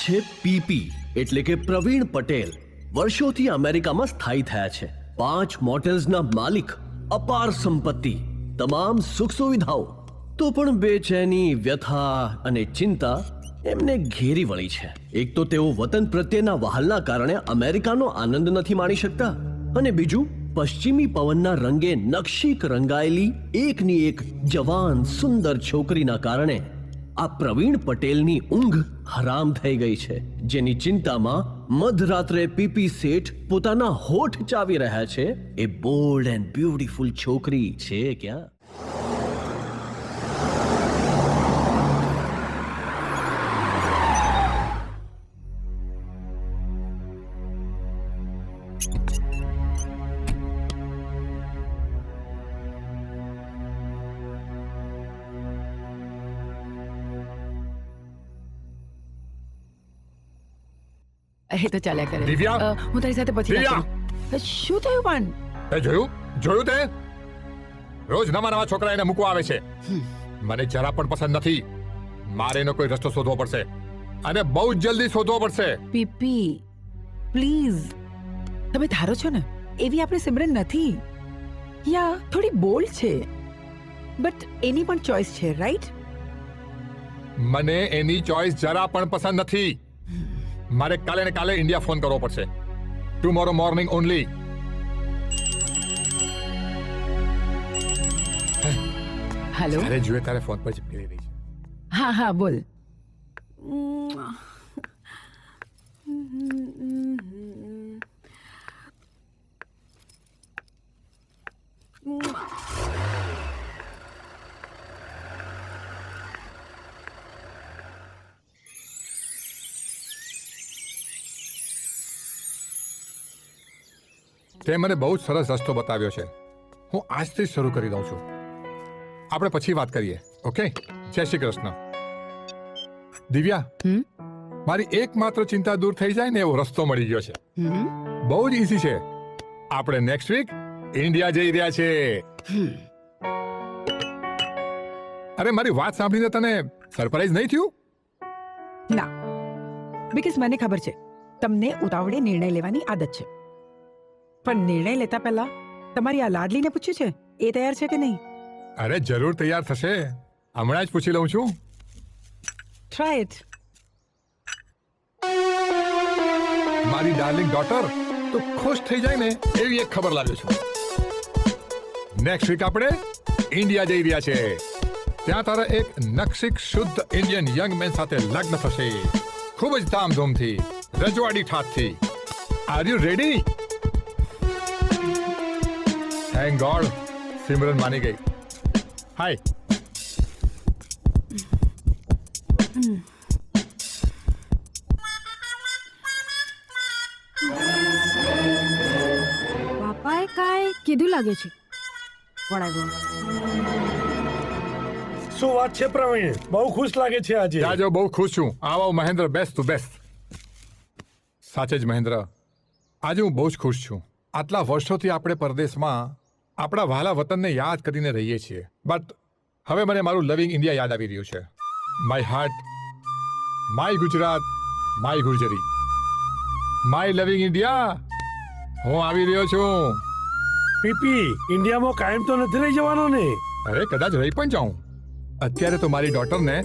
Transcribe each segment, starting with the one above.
છે પીપી એટલે કે પ્રવીણ પટેલ. વર્ષોથી અમેરિકામાં સ્થાયી થયા છે. 5 મોટેલ્સના માલિક, અપાર સંપત્તિ, તમામ સુખ સુવિધાઓ, તો પણ બેચેની, વ્યથા અને ચિંતા એમને ઘેરી વળી છે. એક તો તેઓ વતન પ્રત્યેના વહાલના કારણે અમેરિકાનો આનંદ નથી માણી શકતા, અને બીજું પશ્ચિમી પવનના રંગે નકશીક રંગાયેલી એકની એક જવાન સુંદર છોકરીના કારણે આ પ્રવીણ પટેલની ઊંઘ હરામ થઈ ગઈ છે, જેની ચિંતામાં મધરાત્રે પીપી શેઠ પોતાના હોઠ ચાવી રહ્યા છે. એ બોલ્ડ એન્ડ બ્યુટીફુલ છોકરી છે ક્યાં? એ તો ચાલ્યા કરે. દિવ્યા, હું તારી સાથે પછી વાત કરું. શું થયું પણ? તે જોયું તે રોજ નવા નવા છોકરા એને મૂકવા આવે છે. મને જરા પણ પસંદ નથી. મારે એનો કોઈ રસ્તો શોધવો પડશે, અને બહુ જ જલ્દી શોધવો પડશે. પીપી પ્લીઝ, તમે ધારો છો ને એવી આપણે સિમરન નથી. યા થોડી બોલ્ડ છે, બટ એની પણ ચોઇસ છે, રાઈટ? મને એની ચોઇસ જરા પણ પસંદ નથી. મારે કાલે ને કાલે ઇન્ડિયા ફોન કરવો પડશે. Tomorrow morning only. હેલો. અરે જોઈએ તારે ફોન પર ચીપકી રહી છે. હા હા બોલ. તે મને બહુ જ સરસ રસ્તો બતાવ્યો છે. હું આજથી જ શરૂ કરી દઉં છું. આપણે પછી વાત કરીએ, ઓકે? જય શ્રી કૃષ્ણ. દિવ્યા, મારી એકમાત્ર ચિંતા દૂર થઈ જાય ને એવો રસ્તો મળી ગયો છે. બહુ જ ઈઝી છે. આપણે નેક્સ્ટ વીક ઇન્ડિયા જઈ રહ્યા છે. અરે મારી વાત સાંભળીને તને સરપ્રાઈઝ નહીં થયું? ના, બીકોઝ મને ખબર છે તમને ઉતાવળે નિર્ણય લેવાની આદત છે. પણ નિર્ણય લેતા પહેલા તમારી આ લાડલીને પૂછ્યું છે એ તૈયાર છે કે નહીં? અરે જરૂર તૈયાર થશે. હમણાં જ પૂછી લઉં છું. Try it. મારી ડાર્લિંગ ડોટર તો ખુશ થઈ જાય ને એવી એક ખબર લાવ્યો છું. નેક્સ્ટ વીક આપણે ઇન્ડિયા જઈ રહ્યા છે. ત્યાં તારા એક નકશીક શુદ્ધ ઇન્ડિયન યંગ મેન સાથે લગ્ન થશે, ખૂબ જ ધામધૂમથી, રજવાડી ઠાઠથી. Are you ready? Thank God, Simran માની ગઈ. હાય. બાપાએ કાંઈ કીધું લાગે છે. શું વાત છે પ્રવીણ? બહુ ખુશ લાગે છે આજે. જાજો, બહુ ખુશ છું. આવો મહેન્દ્ર, બેસ્ટ ટુ બેસ્ટ. સાચે જ મહેન્દ્ર, આજે હું બહુ જ ખુશ છું. આટલા વર્ષોથી આપણે પરદેશમાં આપણા વહાલા વતનને યાદ કરીને રહીએ છીએ, બટ હવે મને મારું લવિંગ ઇન્ડિયા યાદ આવી રહ્યું છે. My heart, my Gujarat, my Gurjari. My લવિંગ ઇન્ડિયા, હું આવી રહ્યો છું. પીપી ઇન્ડિયામાં કાયમ તો નથી રહી જવાનો ને? અરે કદાચ રહી પણ જાઉં. અત્યારે તો મારી ડોટરને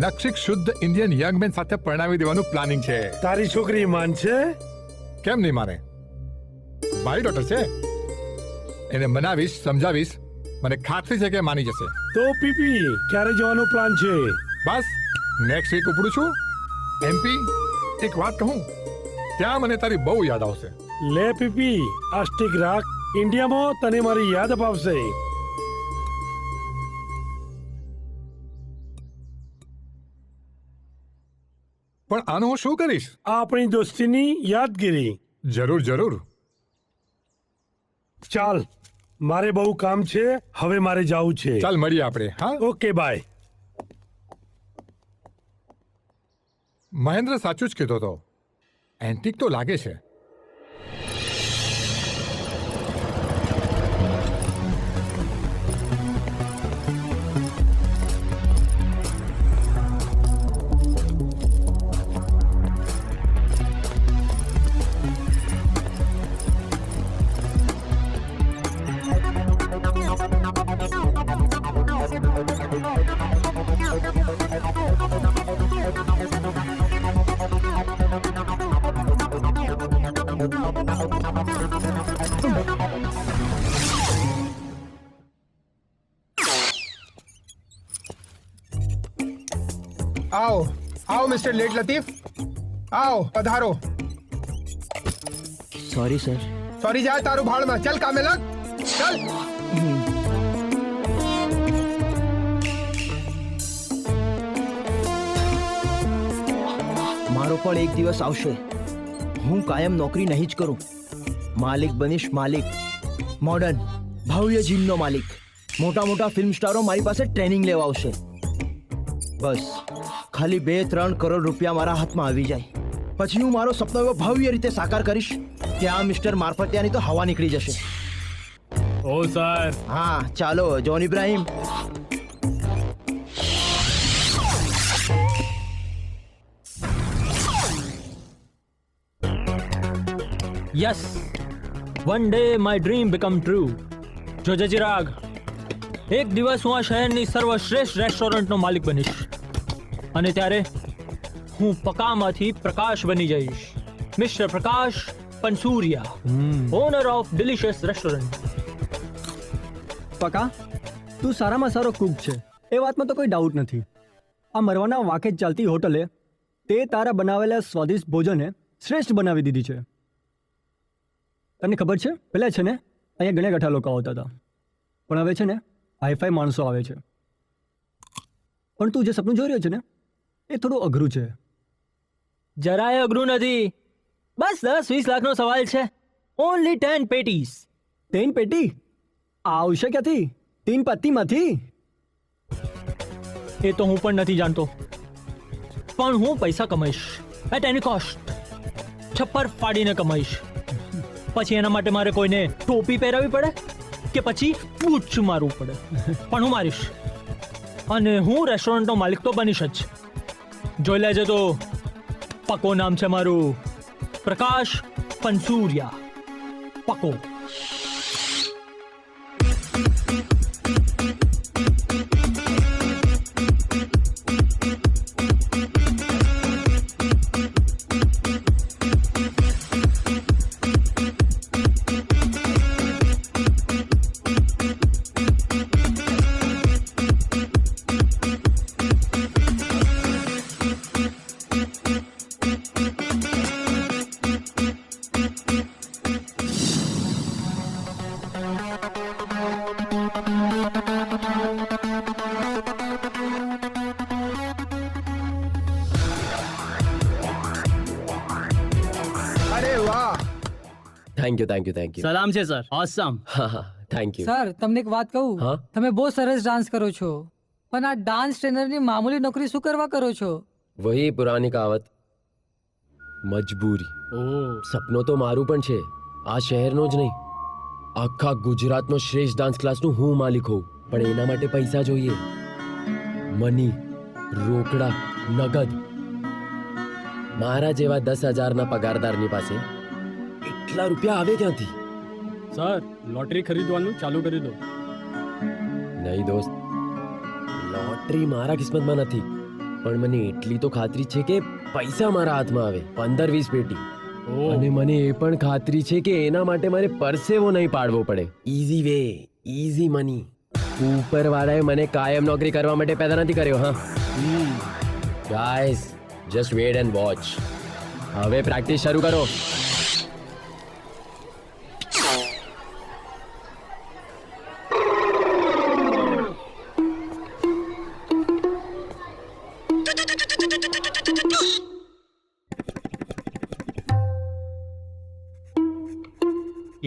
નક્ષિક શુદ્ધ ઇન્ડિયન યંગ મેન સાથે પરણાવી દેવાનું પ્લાનિંગ છે. તારી છોકરી માનશે? કેમ નહીં માને? મારી ડોટર છે, એને મનાવીશ, સમજાવીશ, મને ખાતરી છે કે માની જશે. તો પીપી ક્યારે જવાનો પ્લાન છે? બસ નેક્સ્ટ વીક ઉપડું છું એમપી. એક વાત કહું, ત્યાં મને તારી બહુ યાદ આવશે. લે પીપી આ સ્ટીક રાખ, ઇન્ડિયામાં તને મારી યાદ અપાવશે. પણ આનું હું શું કરીશ? આ આપણી દોસ્તીની યાદગીરી. જરૂર જરૂર. ચાલ, મારે બહુ કામ છે, હવે મારે જાવું છે. ચાલ મળીએ આપણે. હા, ઓકે બાય. મહેન્દ્ર સાચું જ કહેતો હતો, એન્ટિક તો લાગે છે. आओ आओ मिस्टर लेट लतीफ, आओ पधारो. Sorry sir. सॉरी जाए तारू भाड़ में, चल कामे लग, चल. મારો પણ એક દિવસ આવશે. હું કાયમ નોકરી નહીં જ કરું, માલિક બનીશ. માલિક, મોડર્ન ભવ્ય જીમનો માલિક. મોટા મોટા ફિલ્મ સ્ટારો મારી પાસે ટ્રેનિંગ લેવા આવશે. બસ ખાલી 2-3 કરોડ રૂપિયા મારા હાથમાં આવી જાય, પછી હું મારો સપનો એવો ભવ્ય રીતે સાકાર કરીશ કે આ મિસ્ટર મારફતિયાની તો હવા નીકળી જશે. ઓ સર. હા ચાલો John Ibrahim. Yes, one day my dream become true. જોજે ચિરાગ, એક દિવસ હું આ શહેરની સર્વશ્રેષ્ઠ રેસ્ટોરન્ટનો માલિક બનીશ, અને ત્યારે હું પકામાંથી પ્રકાશ બની જઈશ. Mister Prakash Pansuriya, owner of delicious restaurant. Paka, તું સારામાં સારો કુક છે, એ વાતમાં તો કોઈ ડાઉટ નથી. આ મરવાના વાંકે જ ચાલતી હોટલે તે તારા બનાવેલા સ્વાદિષ્ટ ભોજને શ્રેષ્ઠ બનાવી દીધી છે. તને ખબર છે, પહેલાં છે ને અહીંયા ઘણા ગઠા લોકો આવતા હતા, પણ હવે છે ને હાઈફાઈ માણસો આવે છે. પણ તું જે સપનું જોઈ રહ્યો છે ને, એ થોડું અઘરું છે. જરાય અઘરું નથી, બસ 10-20 લાખનો સવાલ છે. Only 10 patties. 3 પેટી આવશે ક્યાંથી? 3 પત્તીમાંથી? એ તો હું પણ નથી જાણતો, પણ હું પૈસા કમાઈશ એટ એની કોસ્ટ. છપ્પર ફાડીને કમાઈશ. પછી એના માટે મારે કોઈને ટોપી પહેરાવી પડે કે પછી બૂચ મારવું પડે, પણ હું મારીશ. અને હું રેસ્ટોરન્ટનો માલિક તો બનીશ જ. જોઈ લેજે તો, પકો નામ છે મારું, પ્રકાશ પનસુરિયા. પકો. अरे वाह. Thank you, thank you, thank you. સલામ છે સર. ઓસમ. હા હા, થેન્ક યુ. સર તમને એક વાત કહું, હા? તમે બહુ સરસ ડાન્સ કરો છો, પણ આ ડાન્સ ટ્રેનરની મામૂલી નોકરી શું કરવા કરો છો? વહી પુરાની કહાવત, મજબૂરી. સપનો તો મારું પણ છે, આ શહેરનો જ નહીં, આખા ગુજરાતનો શ્રેષ્ઠ ડાન્સ ક્લાસનું હું માલિક હોઉં. પણ એના માટે પૈસા જોઈએ, મની, રોકડા, નગદ. મારા જેવા 10,000 પગારદારની પાસે એટલા રૂપિયા આવે ક્યાંથી? સર લોટરી ખરીદવાનું ચાલુ કરી દો. નહીં દોસ્ત, લોટરી મારા કિસ્મતમાં નથી, પણ મને એટલી તો ખાતરી છે કે પૈસા મારા હાથમાં આવે 15-20 પેટી. અને મને એ પણ ખાતરી છે કે એના માટે મારે પરસેવો નહીં પાડવો પડે. Easy way, easy money. ઉપરવાળાએ મને કાયમ નોકરી કરવા માટે પેદા નથી કર્યો. હા guys, just wait and watch. હવે પ્રેક્ટિસ શરૂ કરો.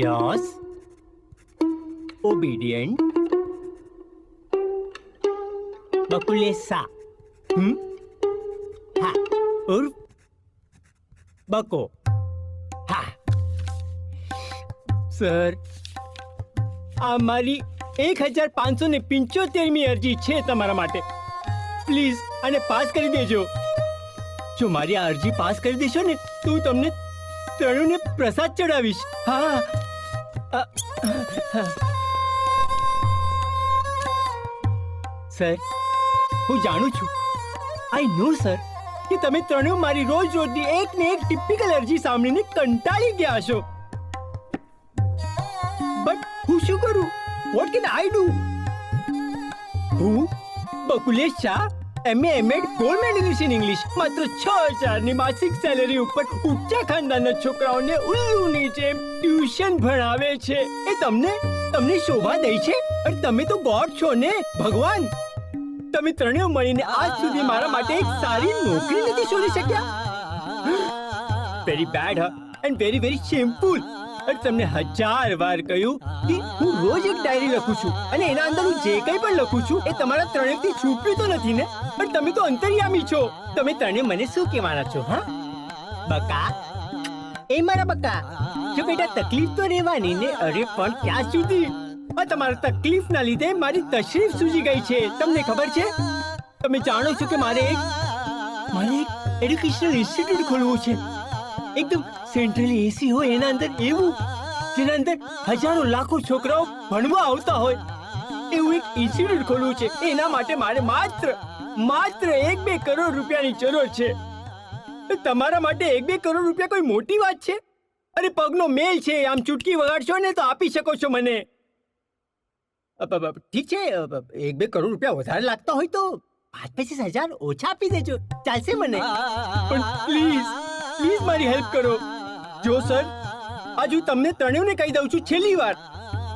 Yes. Obedient. બકુલેસા. હા. ઉર્ફ બકો. હા. સર, આ મારી 1575મી અરજી છે તમારા માટે. પ્લીઝ આને પાસ કરી દેજો. જો મારી આ અરજી પાસ કરી દેશો ને તો હું તમને ત્રણેયને પ્રસાદ ચડાવીશ. હા. સર, હું જાણું છું, આઈ નો સર, કે તમે ત્રણેય મારી રોજ રોજની એક ને એક ટિપિકલ અરજી સાંભળીને કંટાળી ગયા હશો. બટ હું શું કરું? What can I do? હું Bakulesh Shah, MA MAd gold medalist in English, માત્ર 6,000ની માસિક સેલેરી ઉપર ઊંચા ખાનદાનના છોકરાઓને ઉલ્લુની જેમ ટ્યુશન ભણાવે છે. એ તમને શોભા દે છે? અને તમે તો ગોડ છો ને, ભગવાન. તમે ત્રણેય મળીને આજ સુધી મારા માટે એક સારી નોકરી નથી શોધી શક્યા. Very bad and very very shameful. અને તમને 1000 વાર કહ્યું કે હું રોજ એક ડાયરી લખું છું અને એના અંદર હું જે કંઈ પણ લખું છું એ તમારા ત્રણેયથી છુપ્યું તો નથી ને? પણ તમે તો અંતર્યામી છો. તમે ત્રણેય મને શું કહેવાના છો? હા બકા, એ મારા બકા, જો બેટા તકલીફ તો રહેવાની ને. અરે પણ ક્યાં સુધી? આ તમારા તકલીફના લીધે મારી તશરીફ સૂજી ગઈ છે. તમને ખબર છે? તમે જાણો છો કે મારે એક એડ્યુકેશનલ ઇન્સ્ટિટ્યૂટ ખોલવું છે. એકદમ સેન્ટ્રલી એસી હોય એના અંદર, એવું જેના અંદર હજારો લાખો છોકરાઓ ભણવા આવતા હોય એવું એક ઇન્સ્ટિટ્યૂટ ખોલવું છે. એના માટે મારે માત્ર 1-2 કરોડ રૂપિયાની જરૂર છે. તમારા માટે 1-2 કરોડ રૂપિયા કોઈ મોટી વાત છે? અરે પગનો મેલ છે, આમ ચૂટકી વગાડશો ને તો આપી શકો છો મને. ઠીક છે, 1-2 કરોડ રૂપિયા વધારે લાગતા હોય તો 5-25 હજાર ઓછા આપી દેજો, ચાલશે મને. પણ પ્લીઝ મારી હેલ્પ કરો. જો સર, આજ હું તમને ત્રણેયને કહી દઉં છું છેલ્લી વાર,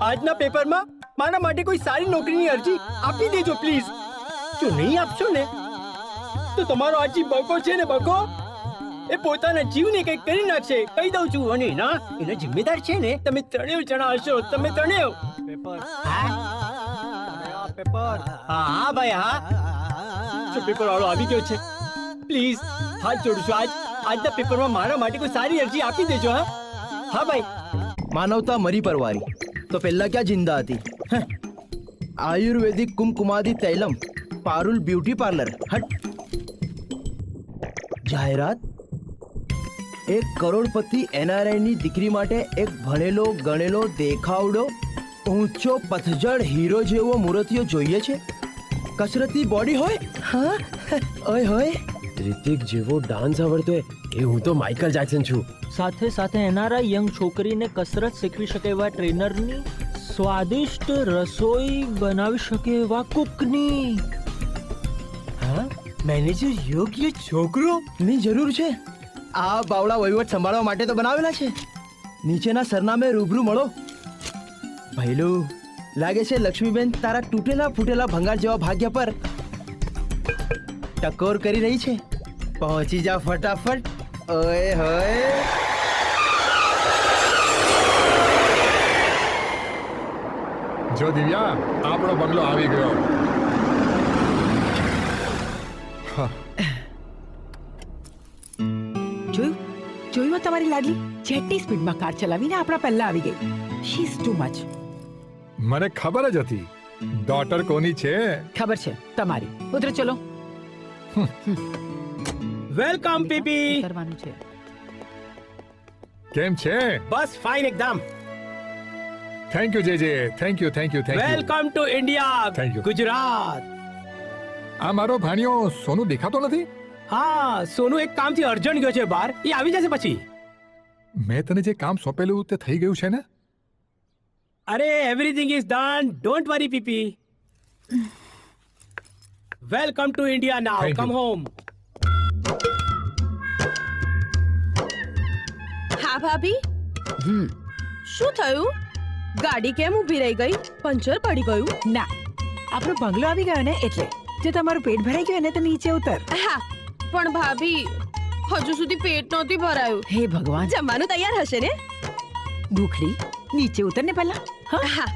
આજના પેપરમાં મારા માટે કોઈ સારી નોકરીની અરજી આપી દેજો પ્લીઝ. જો નહીં આપશો ને તો તમારો આજી બકો છે ને, બકો, એ પોતાના જીવને કંઈક કરી નાખશે, કહી દઉં છું. અને એના જિમ્મેદાર છે ને તમે ત્રણેય જણા હશો. તમે ત્રણેય. પેપર. હા ભાઈ, હા. પેપર વાળો આવી ગયો છે. પ્લીઝ હાથ જોડું છું, આજના પેપરમાં મારા માટે કોઈ સારી અરજી આપી દેજો. હા ભાઈ. માનવતા મરી પરવારી તો પહેલા ક્યાં જિંદા હતી? આયુર્વેદિક કુમકુમાદી તૈલમ, પારુલ બ્યુટી પાર્લર. હટ. જાહેરાત: 1 કરોડપતિ NRI ની દીકરી માટે એક ભણેલો ગણેલો દેખાવડો ઊંચો પથજડ હીરો જેવો મૂર્તિઓ જોઈએ છે. કસરતી બોડી હોય. હા, ઓય હોય. રિતિક જેવો ડાન્સ આવડતો હોય એ હું તો માઇકલ જેક્સન છું. સાથે સાથે એનઆરઆઈ યંગ છોકરીને કસરત શીખવી શકે એવા ટ્રેનરની, સ્વાદિષ્ટ રસોઈ બનાવી શકે એવા કુકની. હા, મેનેજર યોગ્ય છોકરો ની જરૂર છે. આ બાવળા વહીવટ સંભાળવા માટે તો બનાવેલા છે. નીચેના સરનામે રૂબરૂ મળો. ભૈલું, લાગે છે લક્ષ્મીબેન તારા તૂટેલા ફૂટેલા ભંગાર જેવા ભાગ્ય પર ટકોર કરી રહી છે. પહોંચી જા ફટાફટ. ઓય હોય. જો દિવ્યા, આપણો બંગલો આવી ગયો. જોયું તમારી લાડલી જેટલી સ્પીડમાં કાર ચલાવીને આપણા પહેલા આવી ગઈ. She is too much. મને ખબર જ હતી ડોટર કોની છે. ખબર છે તમારી. ઉતરો ચલો. Welcome PP. ઉતરવાનું છે. કેમ છે? બસ ફાઇન એકદમ. થેન્ક યુ જેજે, thank you thank you thank you. Welcome to India, Thank you. Gujarat. આ મારો ભાણિયો સોનું દેખાતો નથી. હા, સોનુ એક કામથી અર્જન્ટ ગયો છે બહાર. એ આવી જશે પછી. મેં તને જે કામ સોંપેલું તે થઈ ગયું છે ને? અરે everything is done, don't worry પીપી. Welcome to India now, Thank you. Come home. હા ભાભી, શું થયું? ગાડી કેમ ઊભી રહી ગઈ? પંચર પડી ગયું? ના, આપણો બંગલો આવી ગયો ને એટલે. જો તમારું પેટ ભરાઈ ગયું ને તો નીચે ઉતર. હા, પણ ભાભી હજુ સુધી પેટ નહોતી ભરાયું. હે ભગવાન, જમવાનું તૈયાર હશે ને? દુખડી નીચે ઉતર ને પહેલા. હા,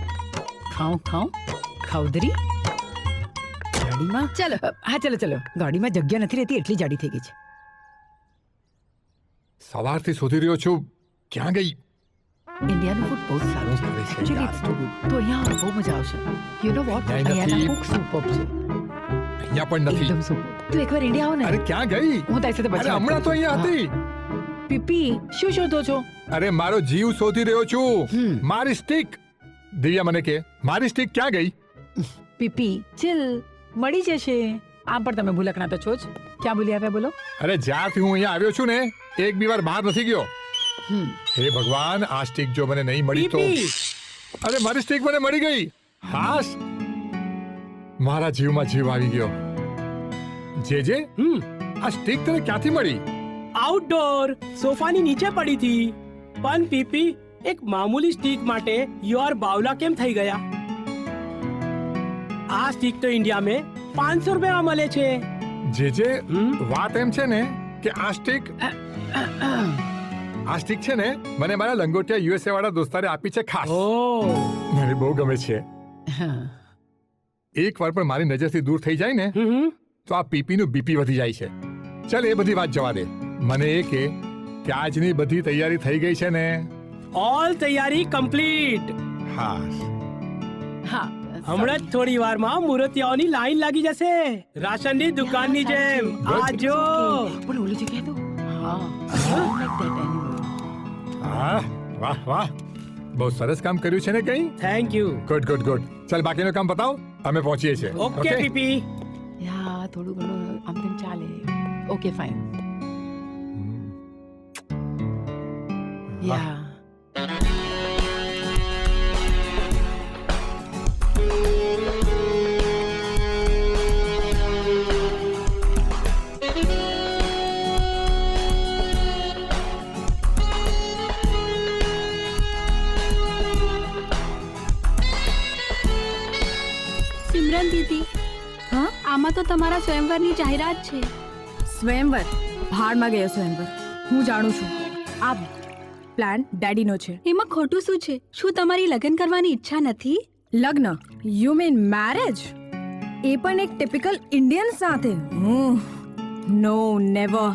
ખાઉં ખાઉં ખાઉદરી. ગાડીમાં ચલો. હા ચલો ચલો. ગાડીમાં જગ્યા નથી રહેતી એટલી જાડી થઈ ગઈ છે. સવારથી શોધી રહ્યો છું, ક્યાં ગઈ? ઇન્ડિયાનું ફૂડ બહુ સારું છે. કરે છે Actually, યાર. it's too good. તો અહીંયા આવો, બહુ મજા આવશે. You know what? અહીંયા અહીંયાના નથી. cook superb છે. અહીંયા પણ નથી. એકદમ superb. તું એકવાર ઇન્ડિયા આવો અરે ને. ક્યાં ગઈ? હું તારી સાથે અરે પછી વાત હમણાં તો કરું છું. અહીંયા હતી. હા. પીપી શું શોધો છો? અરે મારો જીવ શોધી રહ્યો છું. મારી સ્ટિક. દિવ્યા મને કે મારી સ્ટિક ક્યાં ગઈ? પીપી ચિલ, મળી જશે. આમ પણ તમે ભૂલકણા તો છો જ. ક્યાં ભૂલી આવ્યા બોલો? અરે જ્યારથી હું અહીંયા આવ્યો છું ને એક બી વાર બહાર નથી ગયો. હે ભગવાન, આ સ્ટિક જો મને નહીં મળી તો. પીપી, અરે મારી સ્ટિક મને મળી ગઈ. હાસ, મારા જીવમાં જીવ આવી ગયો. જે આ સ્ટિક તને ક્યાંથી મળી? આઉટડોર સોફાની નીચે પડી હતી. પણ પીપી, એક મામૂલી સ્ટીક માટે યોર બાવલા કેમ થઈ ગયા? આ સ્ટીક તો ઇન્ડિયા में 500 રૂપિયા મળે છે. જે વાત એમ છે ને કે આ સ્ટિક છે ને મને મારા લંગોટિયા યુએસએ વાળા દોસ્તારે આપી છે ખાસ. ઓ, મને બહુ ગમે છે. એક વાર પણ મારી નજરથી દૂર થઈ જાય ને તો આ પીપી નું બીપી વધી જાય છે. ચાલ એ બધી વાત જવા દે. મને એ કે આજની બધી તૈયારી થઈ ગઈ છે ને? ઓલ તૈયારી કમ્પ્લીટ. હા. હા, હમણાં જ થોડી વારમાં મૂર્તિયાઓની લાઈન લાગી જશે, રાશનની દુકાનની જેમ. આ જો. પણ ઓલી જગ્યાએ તો હા, like that anyway. હા, વાહ વાહ, બહુ સરસ કામ કર્યું છે ને કઈ. Thank you. Good good good. ચાલ બાકીનું કામ બતાવ, અમે પહોંચીએ છીએ. Okay PP. યા થોડું ઘણું આમ તેમ ચાલે. Okay fine. યા સિમરન દીદી, હા, આમાં તો તમારા સ્વયંવરની જાહેરાત છે. સ્વયંવર? ભાડમાં ગયો સ્વયંવર. હું જાણું છું આ પ્લાન ડેડીનો છે. એમાં ખોટું શું છે? શું તમારી લગ્ન કરવાની ઈચ્છા નથી? લગ્ન? You mean marriage? એ પણ એક ટિપિકલ ઇન્ડિયન સાથે? નો, નેવર.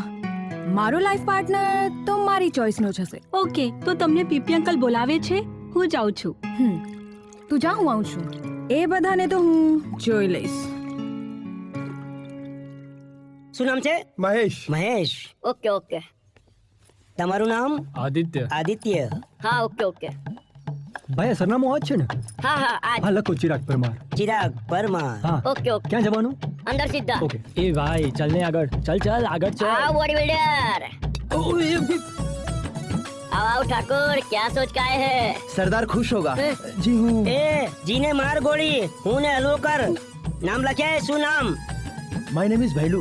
મારો લાઈફ પાર્ટનર તો મારી ચોઈસનો જ હશે. ઓકે, તો તમને પીપી અંકલ બોલાવે છે, હું જાઉં છું. તું જા, હું આવું છું. એ બધાને તો હું જોઈ લઈશ. શું નામ છે? મહેશ. મહેશ. Okay okay. તમારું નામ? આદિત્ય. આદિત્ય. હા, ઓકે ઓકે. ભાઈ સરનામું આ જ છે ને? હા હા, આ હા લખો ચિરાગ પરમાર. ચિરાગ પરમાર. હા. Okay okay. ક્યાં જવાનું? અંદર સીધા. ઓકે. એ ભાઈ ચાલ ને આગળ, ચાલ આગળ ચાલ. आओ बॉडी बिल्डर. आओ ठाकुर, क्या सोच के आए हैं? सरदार खुश होगा. जी हूँ. ए जीने मार गोली, હું ને હલવો કર. નામ લખે? શું નામ? My name is value.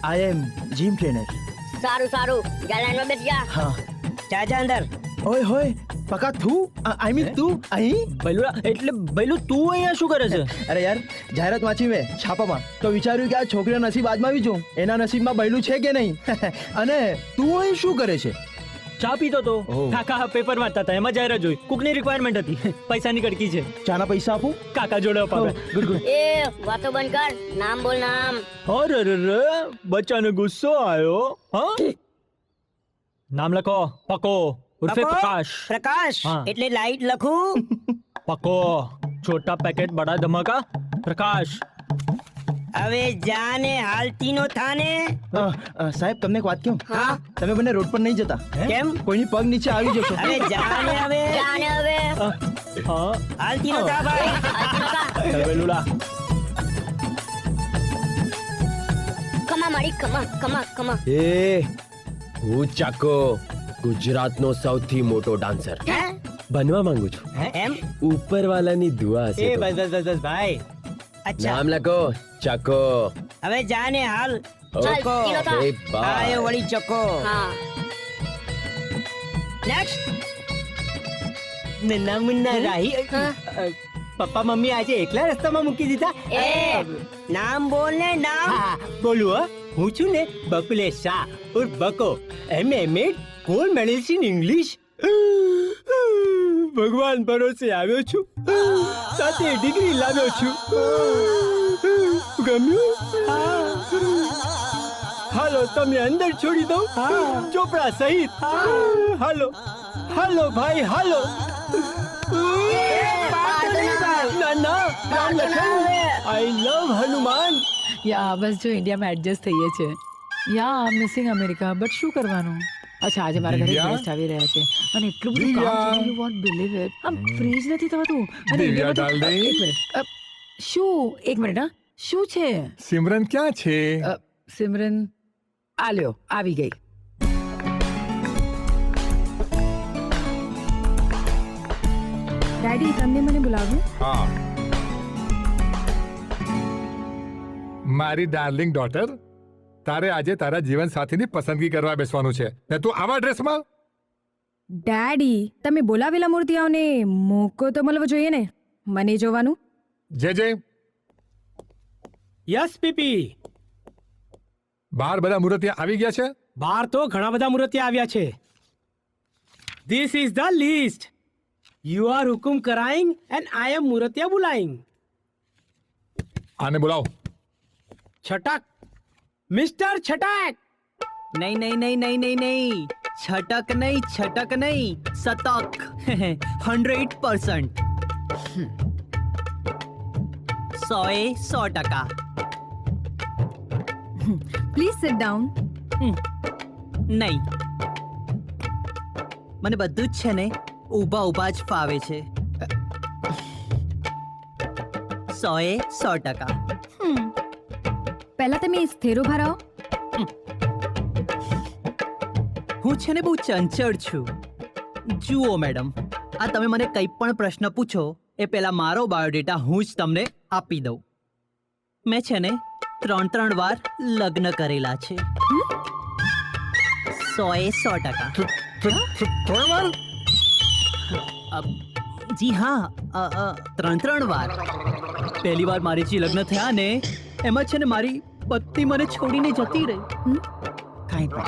I am gym trainer. સારું સારું, જા લાઈનમાં બેસ જા. हाँ. જા અંદર. ओए होए पका तू आई मीन तू અહીં ભૈલુડા, એટલે ભૈલુ તું અહીંયા શું કરે છે? અરે યાર જાહેરાત વાંચી મેં છાપામાં તો વિચાર્યું કે આ છોકરીના નસીબ આજમાવી જોઉં એના નસીબમાં બૈલું છે કે નહીં. અને તું અહીં શું કરે છે? ચા પીતો તો કાકા પેપર વાંચતા હતા, એમાં જાહેરાત જોઈ. કુકની રિક્વાયરમેન્ટ હતી, પૈસાની કડકી છે. ચાના પૈસા આપું? કાકા જોડે અપાવે. Good good. એ વાતો બંધ કર, નામ બોલ નામ. અરે રે, બચ્ચાને ગુસ્સો આવ્યો. હા, નામ લખો. પકો ઉર્ફે પકો? પ્રકાશ. પ્રકાશ હા. એટલે લાઈટ લખું? પકો, છોટા પેકેટ બડા ધમાકા. પ્રકાશ. હવે જાને હાલતી નો થાને. સાહેબ તમને એક વાત કહું? હા. તમે બંને રોડ પર નહીં જતા. કેમ? કોઈની પગ નીચે આવી જશો. હવે જાને હવે હાલતી નો થા ભાઈ. બેલુલા કમા મારી કમા એ હું ચાકો, ગુજરાતનો સૌથી મોટો ડાન્સર બનવા માંગુ છું. એમ? ઉપરવાલાની દુઆ હશે તો. બસ ભાઈ. અચ્છા નામ લખો ચાકો. હવે જાને હાલ. ચોકો. એ બા. આયો વળી ચોકો. હા નેક્સ્ટ. નન્ના મુન્ના રાહી. પપ્પા મમ્મી આજે એકલા રસ્તામાં મૂકી દીધા. એ નામ બોલ ને નામ. બોલું હો. હું છું ને બકુલેશ શાહ ઉર્ફ Bako. MEd gold medalist in English. ભગવાન ભરોસે આવ્યો છું. સાથે ડિગ્રી લાવ્યો છું. ગમ્યું? હાલો તમને અંદર છોડી દઉં ચોપડા સહિત. હાલો ભાઈ હાલો. આઈ લવ હનુમાન. યા બસ જો ઇન્ડિયામાં એડજસ્ટ થઈએ છે. યા મિસિંગ અમેરિકા બટ શું કરવાનું. અચ્છા આજે મારા ઘરે દિવ્યા? ગેસ્ટ આવી રહ્યા છે અને એટલું બધું કામ દિવ્યા? છે યુ વોન્ટ બિલીવ ઇટ. આમ ફ્રીજ નથી થવાતું. અને દિવ્યા ઇન્ડિયામાં તો- darling? એક મિનિટ શું એક મિનિટ હા શું છે સિમરન ક્યાં છે? સિમરન આલ્યો આવી ગઈ. ડેડી તમને મને બોલાવ્યું. હા. મારી ડાર્લિંગ ડોટર, તારે આજે તારા જીવન સાથીની પસંદગી કરવા બેસવાનું છે ને તું આવા ડ્રેસમાં? ડેડી તમે બોલાવેલા મૂર્તિઓને મોકો તો મળવો જોઈએ ને મને જોવાનું. જે યસ પીપી. બહાર બધા મૂર્તિયા આવી ગયા છે. બહાર તો ઘણા બધા મૂર્તિયા આવ્યા છે. This is the list. You are હુકુમ કરાઈંગ એન્ડ આઈ એમ મૂર્તિયા બુલાઈંગ. આને બોલાવો. છટક મિસ્ટર છટક. નહીં નહીં નહીં નહીં નહીં નહીં છટક નહીં સતક 100%. 100% પ્લીઝ સિટ ડાઉન. નહીં મને બધું જ છે ને ઊભા જ ફાવે છે. 100%. પહેલા તમે સ્થિર ઉભા રહો. હું છે ને બહુ ચંચળ છું. જુઓ મેડમ, આ તમે મને કંઈ પણ પ્રશ્ન પૂછો એ પહેલા મારો બાયોડેટા હું જ તમને આપી દઉં. મેં છે ને 3 વાર લગ્ન કરેલા છે. 100%. 3 વાર? જી હા 3 વાર. પહેલી વાર મારી જે લગ્ન થયા ને એમાં છે ને મારી પત્ની મને છોડીને જતી રહી. કાંઈ પણ.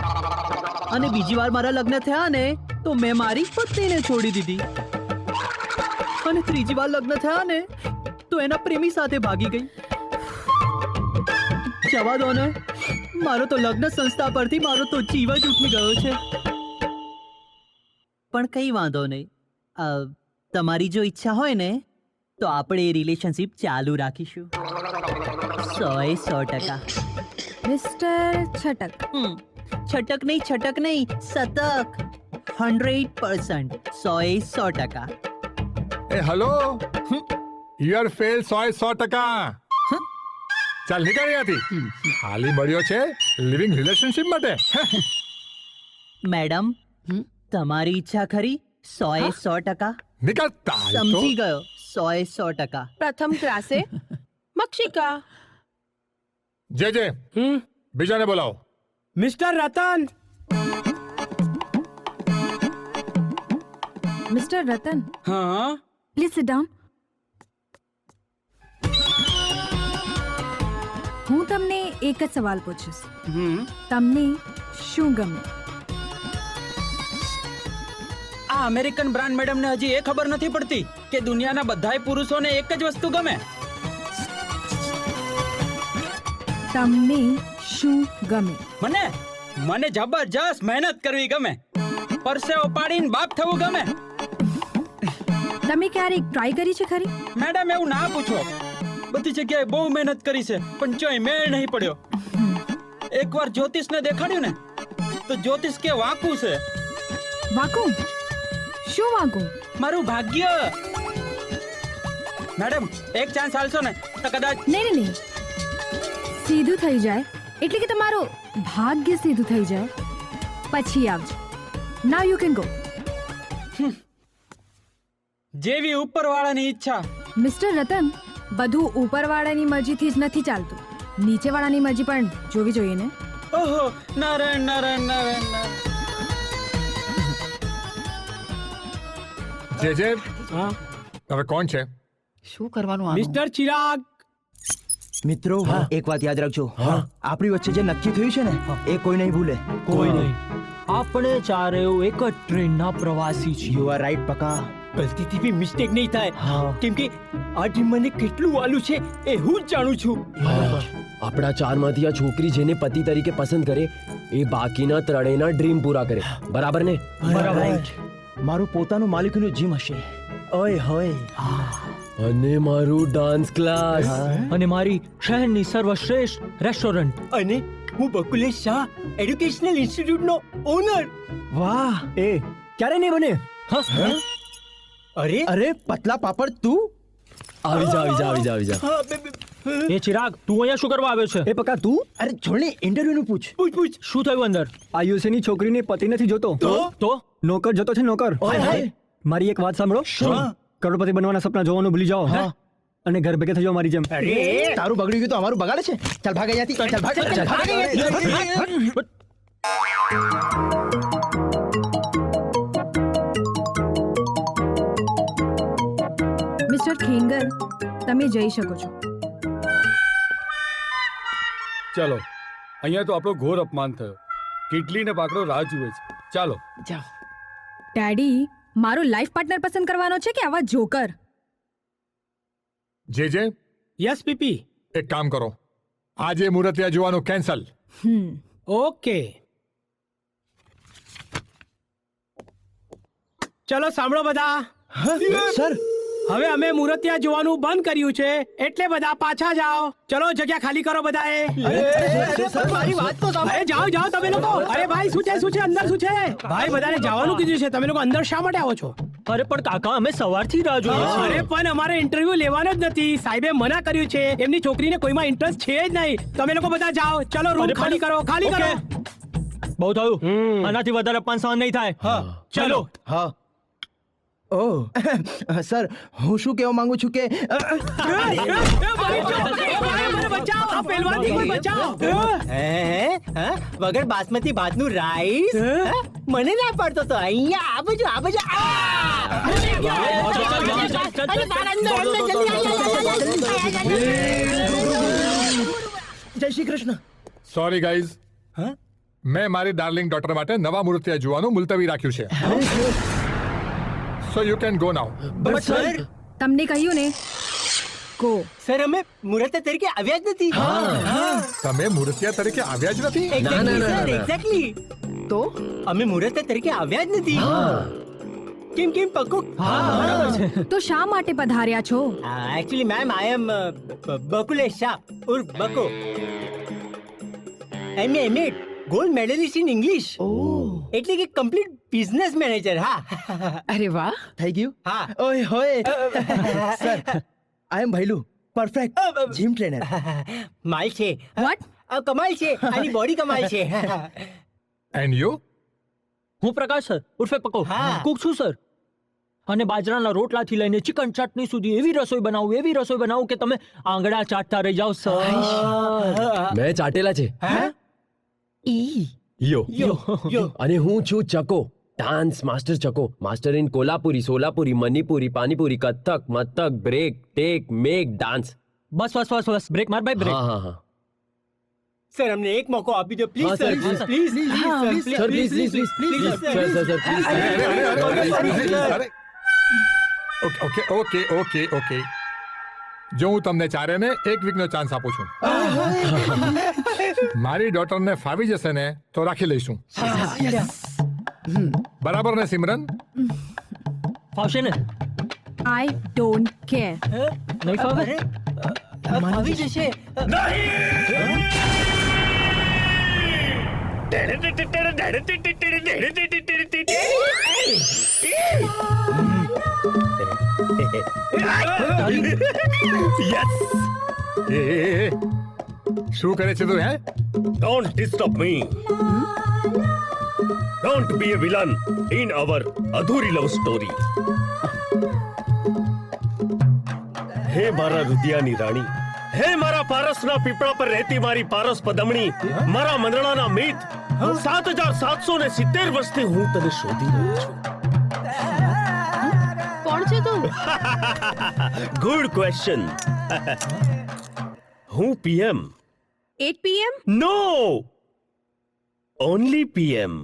અને બીજી વાર મારા લગ્ન થયા ને તો મેં મારી પત્નીને છોડી દીધી. અને ત્રીજી વાર લગ્ન થયા ને તો એના પ્રેમી સાથે ભાગી ગઈ. જવા દો ને, મારો તો લગ્ન સંસ્થા પરથી મારો તો જીવ જ ઉઠી ગયો છે. પણ કઈ વાંધો નહીં. તમારી જો ઈચ્છા હોય ને તો આપણે એ રિલેશનશિપ ચાલુ રાખીશું. 100%. મિસ્ટર છટક. છટક નહીં સતક 100%. 100%. એ હલો, યુ આર ફેલ 100%. ચાલ નીકળ અહીંયાથી. હાલી મળ્યો છે લિવિંગ રિલેશનશિપ માટે. મેડમ તમારી ઈચ્છા ખરી? 100%. નીકળતા સમજી ગયો. 100%. પ્રથમ ક્લાસે મક્ષિકા. જે બીજાને બોલાવો. મિસ્ટર રતન. મિસ્ટર રતન હા પ્લીઝ સિટ ડાઉન. હું તમને એક જ સવાલ પૂછીશ. તમને શું ગમે? આ અમેરિકન બ્રાન્ડ મેડમને હજી એ ખબર નથી પડતી કે દુનિયાના બધાય પુરુષોને એક જ વસ્તુ ગમે. તમને શું ગમે? મને જબરજસ્ત મહેનત કરવી ગમે. પરસેવો પાડીને બાપ થવું ગમે. તમે ક્યારેક ટ્રાય કરી છે ખરી? મેડમ એવું ના પૂછો. બધી જગ્યાએ બહુ મહેનત કરી છે પણ ચોય મેળ નહીં પડ્યો. એકવાર જ્યોતિષને દેખાડ્યું ને તો જ્યોતિષ કે વાંકું છે. વાકું? શું વાકું? મારું ભાગ્ય. મેડમ એક ચાન્સ આલશો ને તો કદાચ. નહીં. સીધું થઈ જાય એટલે કે તમારું ભાગ્ય સીધું થઈ જાય પછી આવજો. નાઉ યુ કેન ગો. જેવી ઉપરવાળાની ઈચ્છા. મિસ્ટર રતન, બધું ઉપરવાળાની મરજીથી જ નથી ચાલતું. નીચેવાળાની મરજી પણ જોવી જોઈએ ને. ઓહો, નારાયણ નારાયણ નારાયણ જે હવે કોણ છે? શું કરવાનું મિસ્ટર ચિરાગ. મિત્રો એક વાત યાદ રાખજો, આપણી વચ્ચે જે નક્કી થયું છે ને એ કોઈ નહીં ભૂલે. કોઈ નહીં. આપણે ચારેય એક જ ટ્રેનના પ્રવાસી છીએ. You are right Paka. ગલતીથી બી મિસ્ટેક નહીં થાય કેમ કે આ ડ્રીમ મને કેટલું વાલું છે એ હું જ જાણું છું. આપણા ચારમાંથી આ છોકરી જેને પતિ તરીકે પસંદ કરે એ બાકીના ત્રણેયના ડ્રીમ પૂરા કરે. બરાબર ને? બરાબર. મારું પોતાનું માલિકનું જીમ હશે. ઓય હોય. અને મારું ડાન્સ ક્લાસ. અને મારી શહેરની સર્વશ્રેષ્ઠ રેસ્ટોરન્ટ. અને હું બકુલેશ શાહ એડ્યુકેશનલ ઇન્સ્ટિટ્યૂટનો ઓનર. વાહ, એ ક્યારે નહીં બને? અરે પતલા પાપડ તું આવી જા. એ ચિરાગ, તું અહીંયા શું કરવા આવ્યો છે? એ પકા તું? અરે છોડને, ઇન્ટરવ્યુ નું પૂછ. શું થયું અંદર? આ યુસીની છોકરીને પતિ નથી જોતો તો નોકર જોતો છે. નોકર. મારી એક વાત સાંભળો. કરોડપતિ બનવાના સપના જોવાનું ભૂલી જાઓ અને ઘર ભેગે થઈ જાઓ મારી જેમ. તારું બગડી ગયું તો અમારું બગાડે છે. ચાલ ભાગ અહીંયાથી. મિસ્ટર ખેંગર, તમે જઈ શકો છો. ચાલો, અહીંયા તો આપણો ઘોર અપમાન થયો. કેટલીને પાકડો રાહ જુએ છે. ચાલો જાઓ. ડેડી, મારો લાઈફ પાર્ટનર પસંદ કરવાનો છે કે આવા જોકર? જે યસ પીપી. એક કામ કરો, આજે મુહૂર્તિયા જોવાનું કેન્સલ. ઓકે. ચલો સાંભળો બધા. સર, હવે અમે મુહૂર્તિયા જોવાનું બંધ કર્યું છે એટલે બધા પાછા જાઓ. ચલો જગ્યા ખાલી કરો બધાએ. મારી વાત તો સાંભળો. અરે જાઓ તમે લોકો. અરે ભાઈ શું છે અંદર શું છે? ભાઈ બધાને જવાનું કીધું છે, તમે લોકો અંદર શા માટે આવો છો? અરે પણ કાકા, અમે સવારથી રાહ જોઈએ છીએ. અરે પણ અમારે ઇન્ટરવ્યુ લેવાનો જ નથી. સાહેબે મના કર્યું છે. એમની છોકરીને કોઈમાં ઇન્ટરેસ્ટ છે જ નહીં. તમે લોકો બધા જાઓ. ચલો રૂમ ખાલી કરો. બહુ થયું. આનાથી વધારે અપમાન સહન નહીં થાય. ચલો. હા. ઓહ સર, હું શું કહેવા માંગુ છું કે વગર બાસમતી ભાતનું રાઈસ મને ના પડતો તો અહીંયા આ બાજુ જય શ્રી કૃષ્ણ. સોરી ગાઈઝ, મેં મારી ડાર્લિંગ ડોટર માટે નવા મુહૂર્તિયા જોવાનું મુલતવી રાખ્યું છે. So you can go now. But sir, તમને કહ્યું ને, ગો. સર અમે મુહૂર્ત તરીકે આવ્યા જ નથી. તમે મુહૂર્તિયા તરીકે આવ્યા જ નથી? એક્ઝેક્ટલી. તો અમે મુહૂર્ત તરીકે આવ્યા જ નથી. કેમ પક્કો? તો શા માટે પધાર્યા છો? Actually ma'am I am Bakulesh Shah ઉર્ફ Bako. MA. Gold medalist in English. એટલે કે કમ્પ્લીટ બિઝનેસ મેનેજર. હા. અરે વાહ, થઈ ગયું. હા. ઓય હોય. સર, આઈ એમ ભૈલું, પરફેક્ટ જીમ ટ્રેનર. માલ છે. વોટ? કમાલ છે. આની બોડી કમાલ છે. And you? હું પ્રકાશ સર ઉર્ફે પકો કુક છું સર. અને બાજરાના રોટલાથી લઈને ચિકન ચટણી સુધી એવી રસોઈ બનાવું કે તમે આંગળા ચાટતા રહી જાઓ સર. મેં ચાટેલા છે. યો. અને હું છું Chako, dance master Chako. Master in Kolhapuri, Solapuri, Manipuri, panipuri, Kathak, મથક, બ્રેક, ટેક, મેક, ડાન્સ. બસ બ્રેક માર ભાઈ, બ્રેક. હા. સર અમને એક મોકો આપી દો please. Sir, please. Sir please. Okay. જો હું તમને ચારેને એક વીકનો ચાન્સ આપું છું. મારી ડોટરને ફાવી જશે ને તો રાખી લઈશું. બરાબર ને સિમરન? ફાવશે ને? I don't care. નહીં ફાવે? આવી જશે શું કરે છે તું હે? Don't disturb me. Don't be a villain in our અધૂરી લવ સ્ટોરી. હે મારા રુદિયાની રાણી, હે મારા પારસના પીપળા પર રહેતી મારી પારસ પદમણી, મારા મંદણાના મિત, 7770 વર્ષથી હું તને શોધી રહ્યો છું. કોણ છે તું? Good question. હું પીએમ. 8 PM? નો, ઓનલી પીએમ.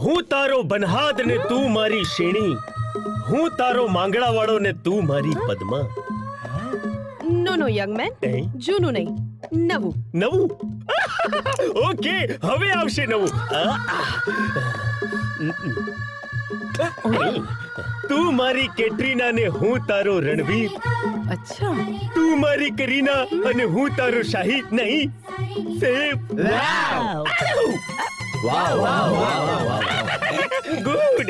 હું તારો બનહાદ ને તું મારી શેણી, હું તારો માંગડાવાળો ને તું મારી પદ્મા. નો યંગ મેન, જૂનું નહીં, નવું. નવું? ઓકે, હવે આવશે નવું. તું મારી કેટરીના ને હું તારો રણવીર. અચ્છા. તું મારી કરીના અને હું તારો શાહિદ નહીં, સેફ. ગુડ.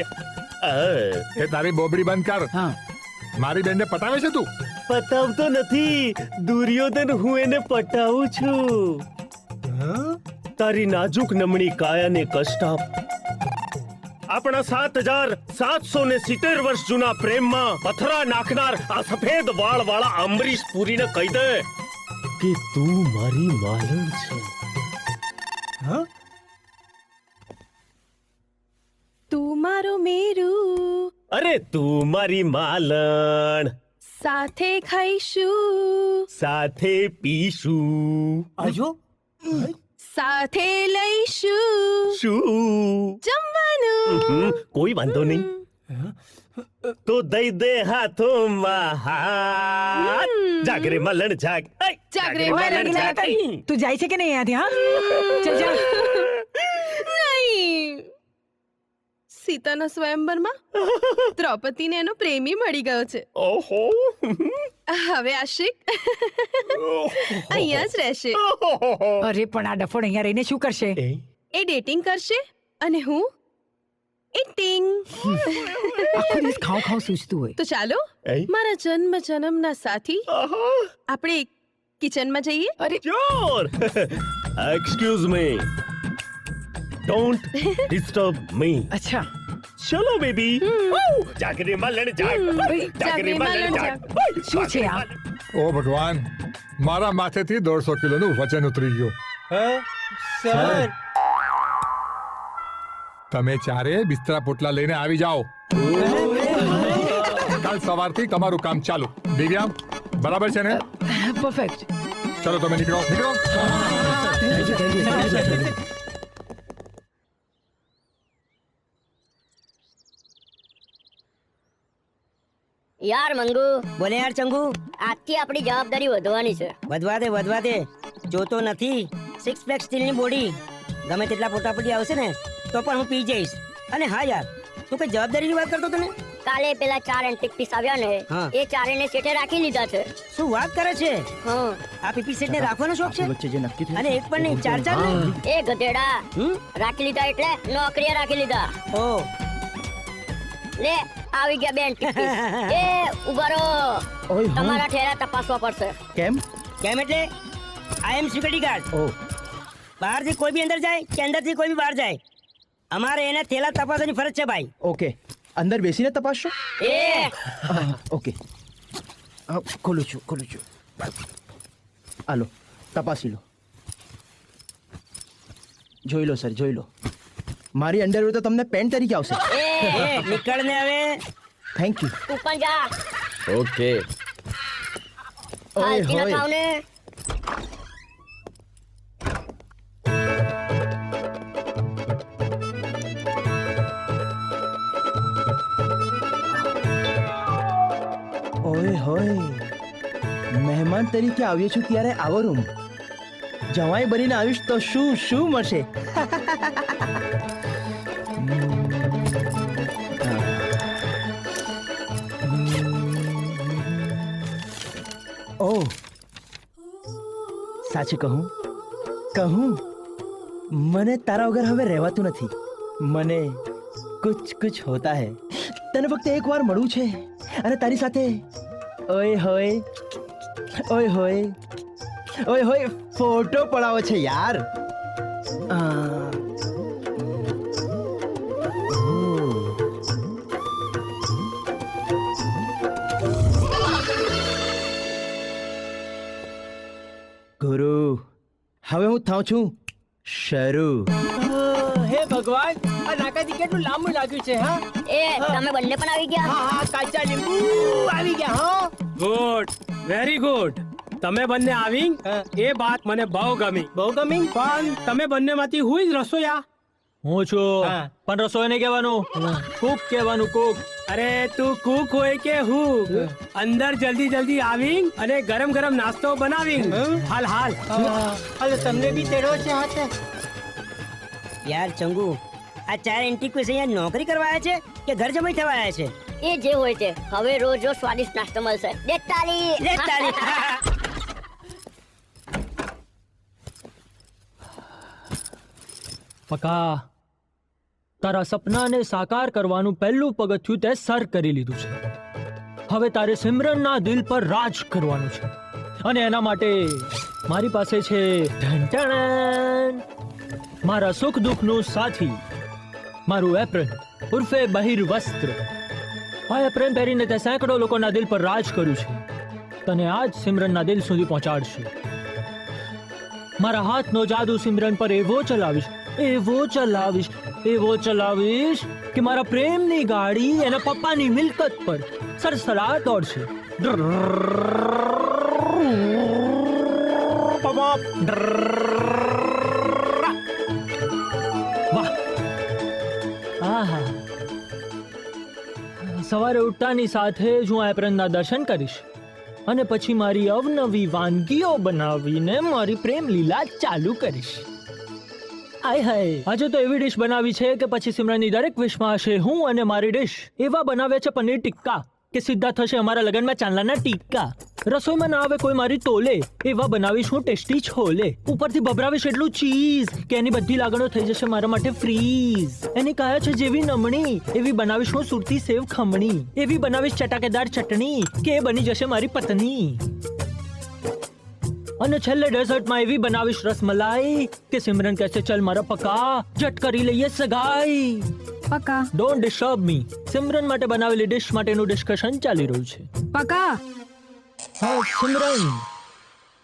એ તારી બોબડી બંધ કર. મારી બેનને પટાવે છે તું? પતાવતો નથી, દુર્યોધન હું એને પટાવું છું. તારી નાજુક નમણી કાયાને કષ્ટ આપ. આપણા 7770 વર્ષ જૂના પ્રેમમાં પથરા નાખનાર આ સફેદ વાળ વાળા અમરીશ પુરીને કહી દે કે તું મારી માલણ છે. તું મારો મેરું, અરે તું મારી માલણ, સાથે ખાઈશું, સાથે પીશું, આજો સાથે લઈશું, શું જમવાનું. કોઈ વાંધો નહીં. તો દઈ દે હાથોમાં હાથ. જાગરે મલણ જાગ. જાગરે મલણ જાગ. તું જાય છે કે નહીં અહીંયાથી? હા, ચલ જા. નહીં, સીતાના સ્વયંવરમાં દ્રૌપદીને એનો પ્રેમી મળી ગયો છે. ઓહો, હવે આશિક અહીંયા જ રહેશે. અરે પણ આ ડફોડ અહીંયા રહીને શું કરશે? એ ડેટિંગ કરશે અને હું એટિંગ. આખો દિવસ ખાવ ખાવ સૂચતું હોય. તો ચાલો મારા જન્મ જન્મના સાથી આપણે કિચનમાં જઈએ. અરે sure. Excuse me, don't disturb me. અચ્છા, ચલો બેબી. જાગરે મલણ જાગ. જાગરે મલણ જાગ. શું છે આ? ઓ ભગવાન, મારા માથેથી 150 કિલોનું વજન ઉતરી ગયું. સર તમે ચારે બિસ્તરા પોટલા લઈને આવી જાઓ. કાલ સવારથી તમારું કામ ચાલુ. દિવ્યા, બરાબર છે ને? પરફેક્ટ. ચલો તમે નીકળો. યાર મંગુ, બોલે યાર ચંગુ. આજથી આપણી જવાબદારી વધવાની છે. વધવા દે. જોતો નથી 6 પેક સ્ટીલની બોડી. ગમે તેટલા પોટાપટી આવશે ને તો પણ હું પી જઈશ. અને હા યાર, તું કઈ જવાબદારીની વાત કરતો તને? કાલે પેલા 4 એન્ટિક પીસ આવ્યા ને, એ ચારેને શેઠે રાખી લીધા છે. શું વાત કરે છે? આ પીપી સેટને રાખવાનો શોખ છે? અને એક પણ નહીં, 4 ને? એ ગધેડા, રાખી લીધા એટલે નોકરીએ રાખી લીધા. ઓ લે, આવી ગયા બે એન્ટિક પીસ. એ ઉભા રહો, તમારા ઠેરા તપાસવા પડશે. કેમ એટલે આઈ એમ સિક્યુરિટી ગાર્ડ. બહારથી કોઈ બી અંદર જાય કે અંદરથી કોઈ બી બહાર જાય, અમારે એને થેલા તપાસવાની ફરજ છે ભાઈ. ઓકે, અંદર બેસીને તપાસશો? ઓકે, ખોલું છું. હાલો, તપાસી લો. જોઈ લો સર, જોઈ લો. મારી અંડરવેર તો તમને પેન્ટ તરીકે આવશે. નીકળ ને હવે. Thank you. તું પણ જા. ઓકે. હાલતી ન ખાવ ને. ઓય હોય, મહેમાન તરીકે આવ્યો છું ત્યારે આવો રૂમ. જવાઈ બનીને આવીશ તો શું મળશે? ઓહ, સાચ કહું મને તારા વગર હવે રહેવાતું નથી. મને કુછ હોતા હે. તને ફક્ત એક વાર મળવું છે અને તારી સાથે ઓય હોય ફોટો પડાવો છે યાર. ગુરુ, હવે હું થાઉં છું શરૂ. હે ભગવાન, આ નાકાથી કેટલું લાંબુ લાગ્યું છે. હા એ તમે બંને પણ આવી ગયા. હા કાચા લીંબુ આવી ગયા. હા ગુડ, વેરી ગુડ. તમે બંને આવી એ વાત મને બહુ ગમી. પણ તમે બંનેમાંથી હું જ રસોયા? હું છું, પણ રસોઈ નહીં કહેવાનું, કુક કહેવાનું. કુક. અરે તું કુક હોય કે હું, અંદર જલ્દી આવી અને ગરમ નાસ્તો બનાવી. હાલ અરે તમને બી તેડો છે હાથે. યાર ચંગુ, આ 4 એન્ટિક્વેસ અહીંયા નોકરી કરવા આવ્યા છે કે ઘર જમાઈ થવા આવ્યા છે? એ જે હોય છે, હવે રોજ સ્વાદિષ્ટ નાસ્તો મળશે. દેતાલી. પકા, તારા સપનાને સાકાર કરવાનું પહેલું પગથિયું તે સર કરી લીધું છે. હવે તારે સિમરનના દિલ પર રાજ કરવાનું છે, અને એના માટે મારી પાસે છે મારા સુખ દુઃખનું સાથી, મારું એપ્રન ઉર્ફે બહિર વસ્ત્ર. આ એપ્રન પહેરીને તે સેંકડો લોકોના દિલ પર રાજ કર્યું છે. તને આજ સિમરનના દિલ સુધી પહોંચાડશે. મારા હાથનો જાદુ સિમરન પર એવો ચલાવીશ કે મારા પ્રેમની ગાડી એના પપ્પાની મિલકત પર સરસરા દોડશે. વાહ, આહા. સવારે ઉઠતાની સાથે જ હું એપ્રનના દર્શન કરીશ અને પછી મારી અવનવી વાનગીઓ બનાવીને મારી પ્રેમ લીલા ચાલુ કરીશ. હાય, આજે તો એવી ડિશ બનાવી છે કે પછી સિમરનની દરેક વિશમાં હશે હું અને મારી ડિશ. એવા બનાવ્યા છે પનીર ટિક્કા કે સીધા થશે અમારા લગનમાં ચાંદલાના ટીક્કા. રસોઈમાં ના આવે કોઈ મારી તોલે, એવા બનાવીશ હું ટેસ્ટી છોલે. ઉપરથી ભભરાવીશ એટલું ચીઝ કે એની બધી લાગણીઓ થઈ જશે મારા માટે ફ્રીઝ. એની કાયા છે જેવી નમણી, એવી બનાવીશ હું સુરતી સેવ ખમણી. એવી બનાવીશ ચટાકેદાર ચટણી કે એ બની જશે મારી પત્ની. અને છેલ્લે ડેઝર્ટમાં એવી બનાવીશ રસમલાઈ કે સિમરન કહેશે ચલ મારા પકા, જટ કરી લઈએ સગાઈ. પકા, ડોન્ટ ડિસ્ટર્બ મી. સિમરન માટે બનાવેલી ડિશ માટેનું ડિસ્કશન ચાલી રહ્યું છે. પકા. હા સિમરન.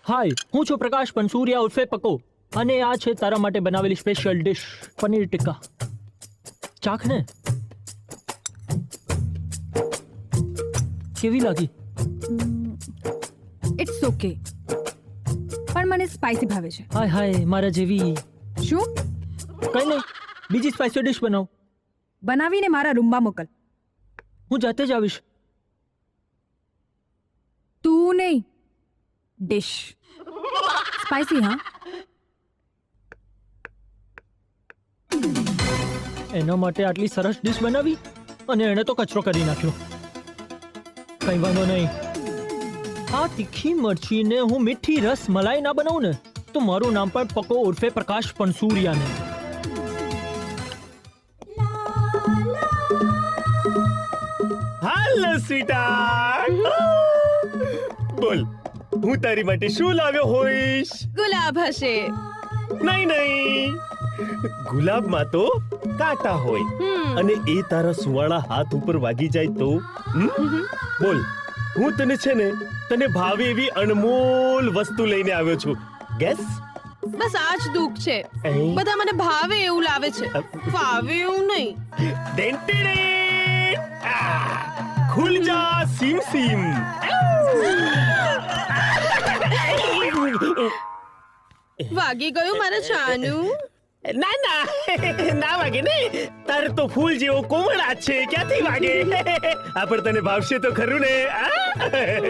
હાય, હું છું પ્રકાશ પનસુરિયા ઉર્ફે પકો, અને આ છે તારા માટે બનાવેલી સ્પેશિયલ ડિશ પનીર ટિક્કા. ચાખ ને. કેવી લાગી? ઇટ્સ ઓકે, પણ મને સ્પાઈસી ભાવે છે. હાય મારા જેવી. શું? કઈ નહીં, બીજી સ્પાઈસી ડિશ બનાવ. બનાવીને મારા રૂમમાં મોકલ. હું જાતે જ આવીશ. તું નહીં, ડિશ સ્પાઈસી. હા, એના માટે આટલી સરસ ડિશ બનાવી અને એણે તો કચરો કરી નાખ્યો. કઈ વાંધો નહીં. આ તીખી મરચીને હું મીઠી રસ મલાઈ ના બનાવું ને તો મારું નામ પણ પકો ઉર્ફે પ્રકાશ પનસુરિયા ને. હાલો સ્વીટહાર્ટ, બોલ હું તારી માટે શું લાવ્યો હોઈશ? ગુલાબ હશે. નહીં, ગુલાબમાં તો કાંટા હોય અને એ તારા સુવાળા હાથ ઉપર વાગી જાય તો? બોલ, હું તને ભાવે એવી અનમોલ વસ્તુ લઈને આવ્યો છું. ગેસ? બસ આ જ દુઃખ છે, બધા મને ભાવે એવું લાવે છે, ફાવે એવું નહીં. ખુલ જા સીમ સીમ. વાગી ગયું મારા છાનું. ના વાગે ને, તાર તો ફૂલ જેવો કોમળ હાથ છે, ક્યાંથી વાગે? આ પણ તને ભાવશે તો ખરું ને?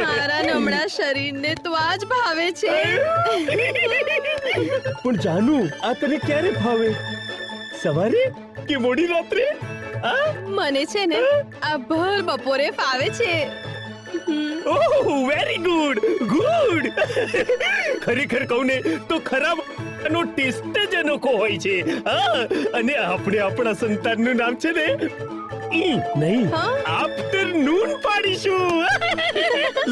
મારા નમળા શરીરને તો આ જ ભાવે છે. પણ જાનુ, આ તને ક્યારે ભાવે? સવારે કે મોડી રાત્રે? મને છે ને આ ભર બપોરે ફાવે છે. ઓહ વેરી ગુડ ગુડ. ખરેખર કહું ને તો ખરાબ નો ટેસ્ટ જ અનોખો હોય છે. હા, અને આપણે આપણા સંતાનનું નામ છે ને નહીં આફ્ટરનૂન પાડીશું.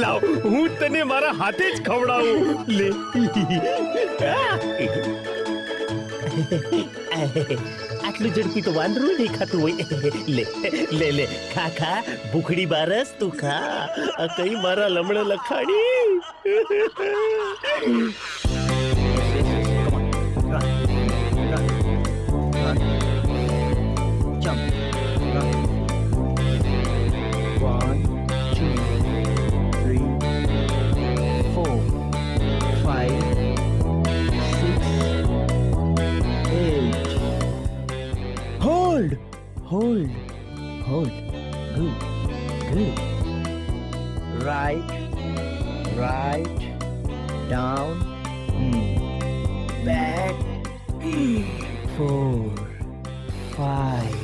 લાવ હું તને મારા હાથે જ ખવડાવું. લે આટલું ઝડપી તો વાંદરું દેખાતું હોય. લે લે લે ખા ખા ભૂખડી બારસ તું ખા. આ કઈ મારા લમણે લખાણી. Hold. Good. Right. Down. Back. 4, 5.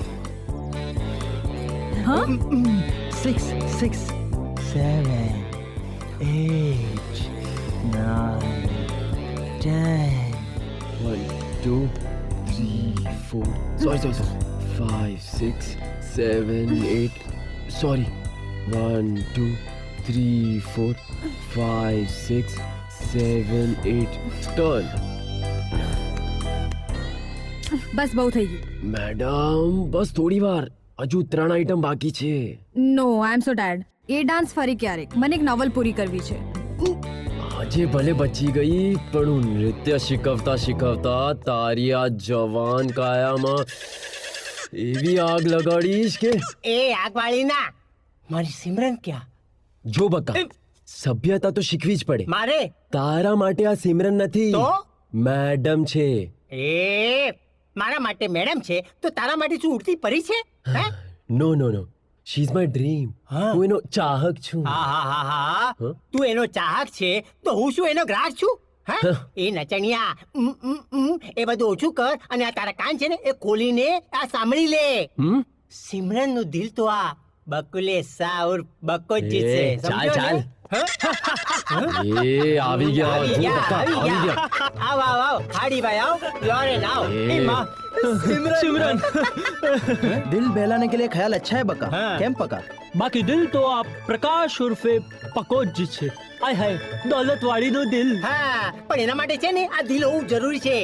Huh? 6, 7, 8, 9, 10. 1, 2, 3, 4. Sorry. 5, 6, 7, 8. Sorry. 1, 2, 3, 4, 5, 6, 7, 8. Turn. બસ બહુ થઈ ગયું. મેડમ બસ થોડી વાર, હજુ 3 આઈટમ બાકી છે. નો આઈ એમ સો ટાયર્ડ. એ ડાન્સ ફરી ક્યારેક. મને એક નોવલ પૂરી કરવી છે. આજે ભલે બચી ગઈ, પણ હું નૃત્ય શીખવતા તારી આ જવાન કાયામાં એવી આગ લગાડીશ કે એ આગ વાળી ના, મારી સિમરન ક્યાં? જો બકા, સભ્યતા તો શીખવી જ પડે. મારે તારા માટે આ સિમરન નથી, તો મેડમ છે. એ મારા માટે મેડમ છે તો તારા માટે શું ઉડતી પરી છે? નો શી ઇઝ માય ડ્રીમ. હું એનો ચાહક છું. હા તું એનો ચાહક છે તો હું શું એનો ગ્રાહક છું? એ નચણિયા એ બધું ઓછું કર અને આ તારા કાન છે ને એ ખોલીને આ સાંભળી લે. સિમરન નું દિલ તો આ બકુલે શાહ ઉર્ફ બકો જ જીતશે. ચાલ એ આવી ગયા. આવ ખાડી ભાઈ આવ લોરેન આવ. એ માં सिमरन दिल बहलाने के लिए ख्याल अच्छा है बका. કેમ પકા? બાકી દિલ તો આ પ્રકાશ ઉર્ફે પકોજ જ છે. આય હાય દોલત વાળીનો દિલ. હા, પણ એના માટે છે ને આ દિલ હોવું જરૂરી છે.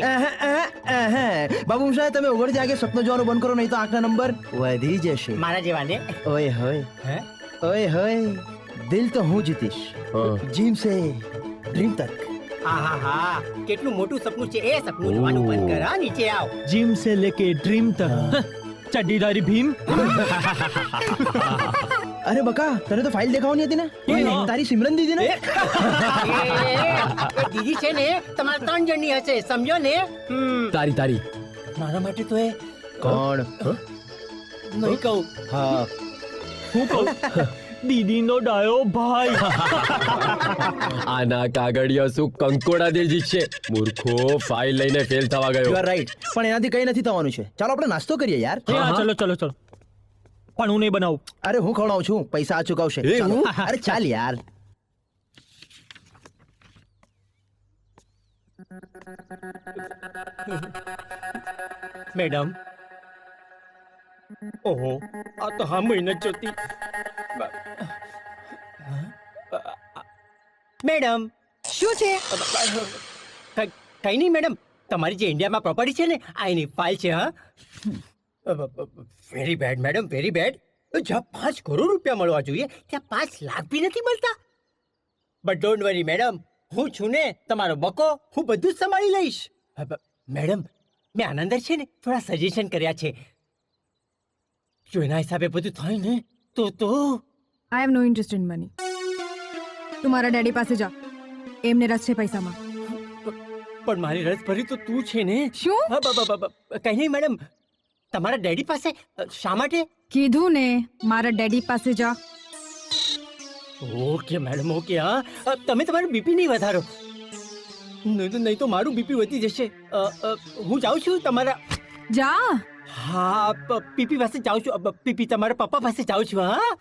બાબુ સાહેબ તમે ઉઘડ જાગે સપનો જોવાનું બંધ કરો, નહીં તો આંખના નંબર વધી જશે. મારા જેવા ને. ઓય હોય દિલ તો હું જીતીશ. જીમ સે ડ્રીમ તક. હા કેટલું મોટું સપનું છે એ સપનું જોવાનું બંધ કર. નીચે આવ. जिम से लेके ड्रीम तक चड्डीदारी भीम. અરે બકા, તને તો ફાઇલ દેખાવાની હતી ને, તારી સિમરન દીદી ને. દીદી છે ને તમારા 3 જણની હશે, સમજો ને. તારી મારા માટે તો એ કોણ? નહીં કહું. હા હું કહું દીદી નો ડાયો ભાઈ. આના કાગળિયા શું કંકોડા દિલ જીતશે? મૂર્ખો, ફાઇલ લઈને ફેલ થવા ગયો. યુ આર રાઈટ, પણ એનાથી કઈ નથી થવાનું છે. ચાલો આપણે નાસ્તો કરીએ યાર. ચલો પણ હું નહીં બનાવું. અરે હું ખવડાવું છું, પૈસા આ ચૂકવશે. અરે ચાલ યાર. મેડમ ઓહો, આ તો હા મહિને જોતી. મેડમ શું છે? કઈ નહીં મેડમ, તમારી જે ઇન્ડિયામાં પ્રોપર્ટી છે ને આ એની ફાઇલ છે. હા, very bad madam, very bad. જ્યાં 5 કરોડ રૂપિયા મળવા જોઈએ ત્યાં 5 લાખ બી નથી મળતા. બટ ડોન્ટ વરી મેડમ, હું છું ને તમારો બકો, હું બધું જ સંભાળી લઈશ. મેડમ મેં આનંદર છે ને થોડા સજેશન કર્યા છે, જો એના હિસાબે બધું થાય ને તો I have no interest in money. તું મારા ડેડી પાસે જા, એમને રસ છે પૈસામાં. પણ મારી રસ ભરી તો તું છે ને. શું? કઈ નહીં મેડમ, તમારા ડેડી પાસે શા માટે? કીધું ને મારા ડેડી પાસે જા. Okay madam, okay. હા, તમે તમારું બીપી નહીં વધારો, નહીં તો મારું બીપી વધી જશે. હું જાઉં છું તમારા. જા. હા, પીપી પાસે જાઉં છું. પીપી તમારા પપ્પા પાસે જાઉં છું. હા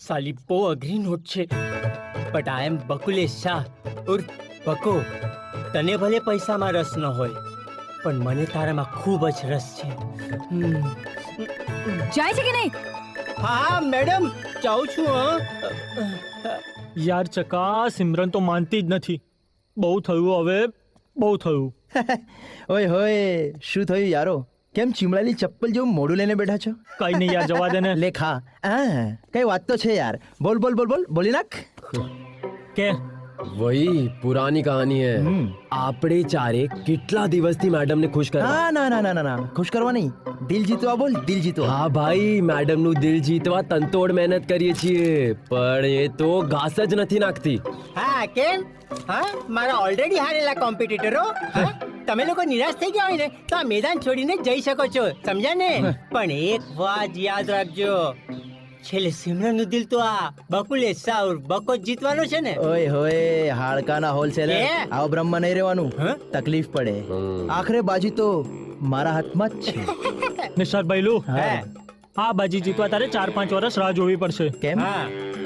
સાલી બહુ અઘરી નોટ છે, but I am Bakulesh Shah ઉર્ફ બકો. તને ભલે પૈસામાં રસ ન હોય, પણ મને તારામાં ખૂબ જ રસ છે. જાય છે કે નહીં? હા મેડમ, જાઉં છું. યાર ચકા, સિમરન તો માનતી જ નથી. બહુ થયું હવે, બહુ થયું. ઓય હોય, શું થયું યારો? કેમ ચીમડાલી ચપ્પલ જેવું મોઢું લઈને બેઠા છો? કઈ નહીં યાર, જવા દે ને. લેખા કઈ વાત તો છે યાર. બોલ બોલ બોલ બોલ, બોલી નાખ. કે વહી પુરાની કહાની હે. આપણે ચારે કેટલા દિવસથી મેડમ ને ખુશ કરવા. ના ના ના ના ના, ખુશ કરવા નહીં, દિલ જીતવા. બોલ, દિલ જીતવા. હા ભાઈ, મેડમ નું દિલ જીતવા તનતોડ મહેનત કરીએ છીએ, પણ એ તો ઘાસ જ નથી નાખતી. હા કેમ? હા, મારા ઓલરેડી હારેલા કોમ્પિટિટરો. તમે લોકો નિરાશ થઈ ગયા હોય ને તો આ મેદાન છોડીને જઈ શકો છો, સમજ્યા ને? પણ એક વાત યાદ રાખજો, છેલ્લે સિમરન નું દિલ તો આ બકુલેશ શાહ ઉર્ફ બકો જ જીતવાનો છે ને. ઓય હોય, હાડકાના હોલસેલર આવો બ્રહ્મ નહીં રહેવાનું, તકલીફ પડે. આખરે બાજી તો મારા હાથમાં જ છે. નિશાદ ભાઈલુ, આ બાજી જીતવા તારે 4-5 વર્ષ રાહ જોવી પડશે. કેમ?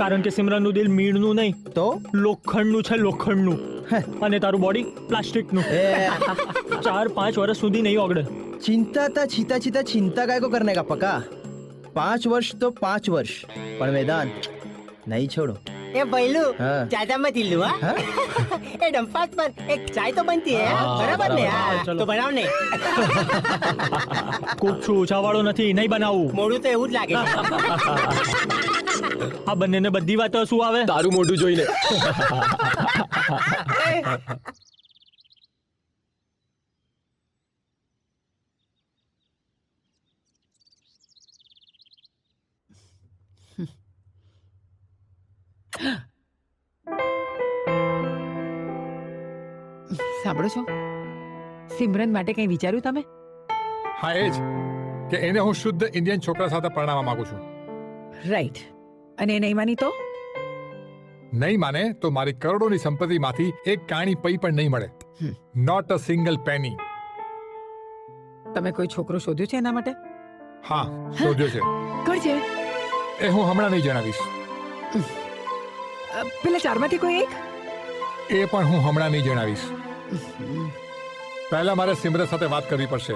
કારણ કે સિમરન નું દિલ મીણનું નહીં, તો લોખંડનું છે, લોખંડનું. અને તારું બોડી પ્લાસ્ટિકનું. 4-5 વર્ષ સુધી નહીં ઓગળે. ચિંતા તા છીતા છીતા ચિંતા काय को करने का पका. 5 વર્ષ તો 5 વર્ષ, પણ મેદાન નહીં છોડો. એ ભૈલું, જ્યાદા મત હિલ્લુ. હા, એ ડંપાત પર એક ચાય તો બનતી હે, બરાબર ને? હા, તો બનાવ ને. કુક છું, ઉછાવાળો નથી, નહીં બનાવું. મોડું તો એવું જ લાગે છે. આ બંનેને બધી વાતો શું આવે? તારું મોઢું જોઈને. સાંભળો છો, સિમરન માટે કંઈ વિચાર્યું તમે? હા, એ જ કે એને હું શુદ્ધ ઇન્ડિયન છોકરા સાથે પરણાવવા માંગુ છું. રાઈટ. અને નહીં માની તો? નહીં માને તો મારી કરોડોની સંપત્તિમાંથી એક કાણી પૈ પણ નહીં મળે. Not a single penny. તમે કોઈ છોકરો શોધ્યો છે એના માટે? હા, શોધ્યો છે. કોણ છે? એ હું હમણાં નહીં જણાવીશ. પેલા 4માંથી કોઈ એક? એ પણ હું હમણાં નહીં જણાવીશ. પહેલા મારે સિમરન સાથે વાત કરવી પડશે,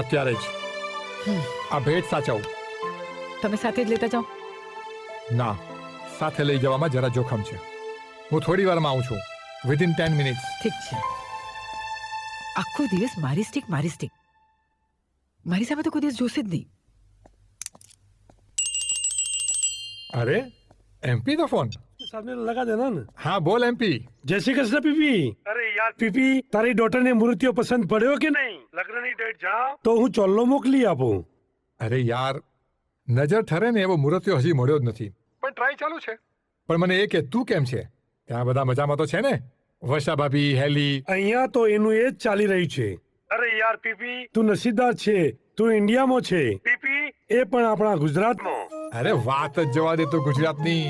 અત્યારે જ. આ ભેટ સાચવું. તમે સાથે જ લેતા જાઓ. ના, સાથે લઈ જવામાં જરા જોખમ છે. હું થોડી વારમાં આવું છું, વિધિન 10 મિનિટ્સ. ઠીક છે. આખો દિવસ મારી સ્ટીક, મારી સ્ટીક. મારી સામે તો કોઈ દિવસ જોશે જ નહીં. અરે, એમપી નો ફોન. सामने लगा देना ना. हाँ बोल एमपी. जय श्री कृष्ण पीपी. अरे यार पीपी, तारी डॉटर ने मूर्तियों पसंद પડ્યો કે નહીં? લગ્નની ડેટ જા તો હું ચોલ્લો મોકલી આપું. અરે યાર, નજર ઠરે ને એવો મૂર્તિઓ હજી મળ્યો જ નથી, પણ ટ્રાય ચાલુ છે. પણ મને એ કે તું કેમ છે? ત્યાં બધા મજામાં તો છે ને? વર્ષા ભાભી, હેલી? અહીંયા તો એનું એ જ ચાલી રહ્યું છે. અરે યાર પીપી, તું નસીબદાર છે, તું ઇન્ડિયામાં છે. પીપી, એ પણ આપણા ગુજરાતમાં. અરે વાત જ જવા દે તો ગુજરાતની.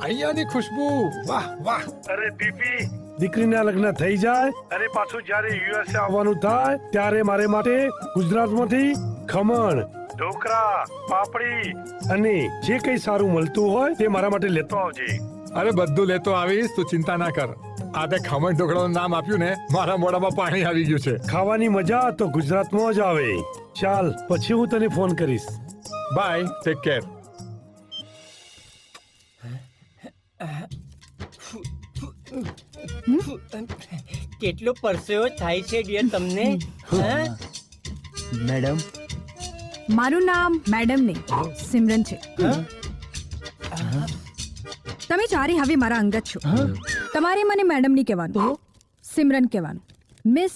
અહીંયાની ખુશ્બુ, વાહ વાહ. અરે પીપી, દીકરીના લગ્ન થઈ જાય અને પાછું જ્યારે યુએસએ આવવાનું થાય ત્યારે મારે માટે ગુજરાતમાંથી ખમણ, ઢોકળા, પાપડી અને જે કંઈ સારું મળતું હોય તે મારા માટે લેતો આવજે. અરે બધું લેતો આવીશ, તું ચિંતા ના કર. આ તે ખમણ ઢોકળાનું નામ આપ્યું ને, મારા મોઢામાં પાણી આવી ગયું છે. ખાવાની મજા તો ગુજરાતમાં જ આવે. ચાલ, પછી હું તને ફોન કરીશ. Bye, take care. કેટલો પરસેવો થાય છે ડિયર તમને? મેડમ, મારું નામ મેડમ નહીં, સિમરન છે. તમે ચારે હવે મારા અંગત છો. તમારે મને મેડમ નહીં કહેવાનું, સિમરન કહેવાનું. મિસ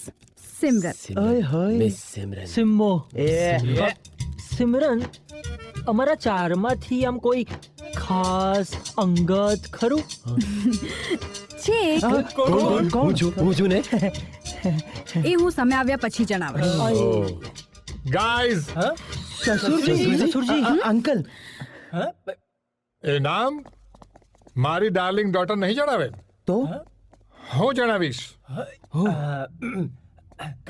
સિમરન. મિસ સિમરન. સિમ્મો. સિમરન, અમારા 4માંથી આમ કોઈ ખાસ અંગત ખરું? છે. હું છું ને. એ હું સમય આવ્યા પછી જણાવીશ. Guys, સસુરજી, uncle. એ નામ મારી ડાર્લિંગ ડોટર નહીં જણાવે તો હું જણાવીશ.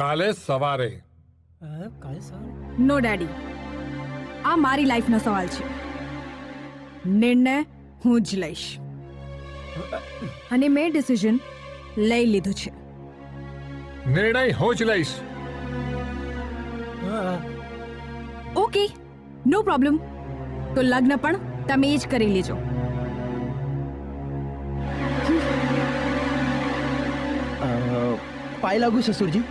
કાલે સવારે. નો ડેડી, આ મારી લાઈફનો સવાલ છે. નિર્ણય હું જ લઈશ અને મેં ડિસિઝન લઈ લીધું છે. નિર્ણય હું જ લઈશ. ઓકે, નો પ્રોબ્લેમ. તો લગ્ન પણ તમે જ કરી લેજો. પાય લાગુ સસુરજી.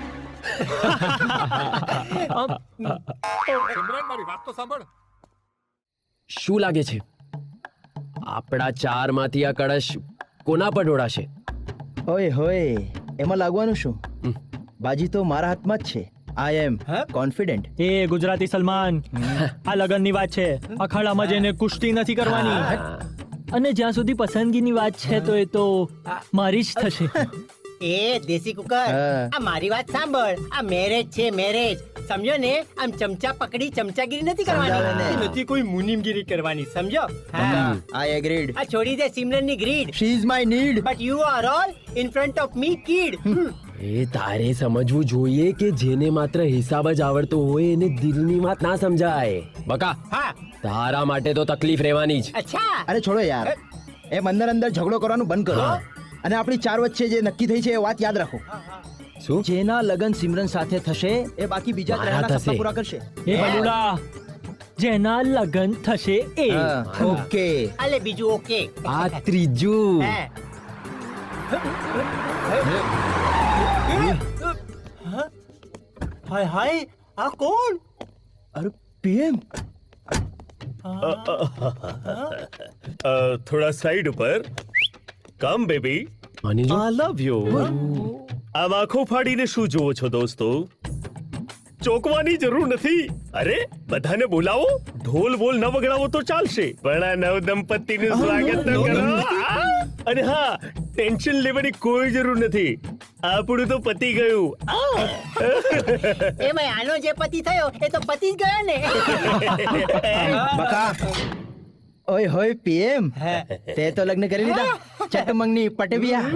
શું લાગે છે આપણા ચારમાંથી આ કળશ કોના પર ઢોળાશે? ઓય હોય, એમાં લાગવાનું શું? બાજી તો મારા હાથમાં જ છે. આઈ એમ કોન્ફિડન્ટ. એ ગુજરાતી સલમાન, આ લગનની વાત છે. અખાડામાં જઈને કુસ્તી નથી કરવાની. અને જ્યાં સુધી પસંદગીની વાત છે તો એ તો મારી જ થશે. એ દેશી કુકર, આ મારી વાત સાંભળ. આ મેરેજ છે, મેરેજ. સમજો ને, આમ ચમચા પકડી ચમચાગીરી નથી કરવાની, નથી કોઈ મુનિમગીરી કરવાની, સમજો? I agreed. આ છોડી દે સિમરનની greed. She is my need. But you are all in front of me kid. એ તારે સમજવું જોઈએ કે જેને માત્ર હિસાબ જ આવડતો હોય એને દિલની વાત ના સમજાય. બકા, હા, તારા માટે તો તકલીફ રહેવાની જ. અચ્છા. અરે છોડો યાર, એમ અંદર અંદર ઝઘડો કરવાનું બંધ કરો અને આપણી ચાર વચ્ચે જે નક્કી થઈ છે એ વાત યાદ રાખો. શું? જેના લગન સિમરન સાથે થશે એ બાકી બીજા ત્રણના સપના પૂરા કરશે. એ બલુડા, જેના લગન થશે એ. ઓકે. અલે બીજું ઓકે. આ ત્રીજું. હાય હાય, આ કોણ? અરે પીએમ. થોડા સાઈડ ઉપર. કમ બેબી, આઈ લવ યુ. આમ આંખો ફાડીને શું જુઓ છો દોસ્તો? ચોકવાની જરૂર નથી. અરે બધાને બોલાવો, ઢોલ બોલ ન વગાડો તો ચાલશે, પણ આ નવ દંપતીનું સ્વાગત તો કરો. અને હા, ટેન્શન લેવાની કોઈ જરૂર નથી. આપણું તો પતી ગયું. એમાં આનો જે પતિ થયો એ તો પતિ જ ગયો ને. બકા. ઓય હોય પીએમ, તે તો લગ્ન કરી લીધા. ચટમંગની પટવિયા.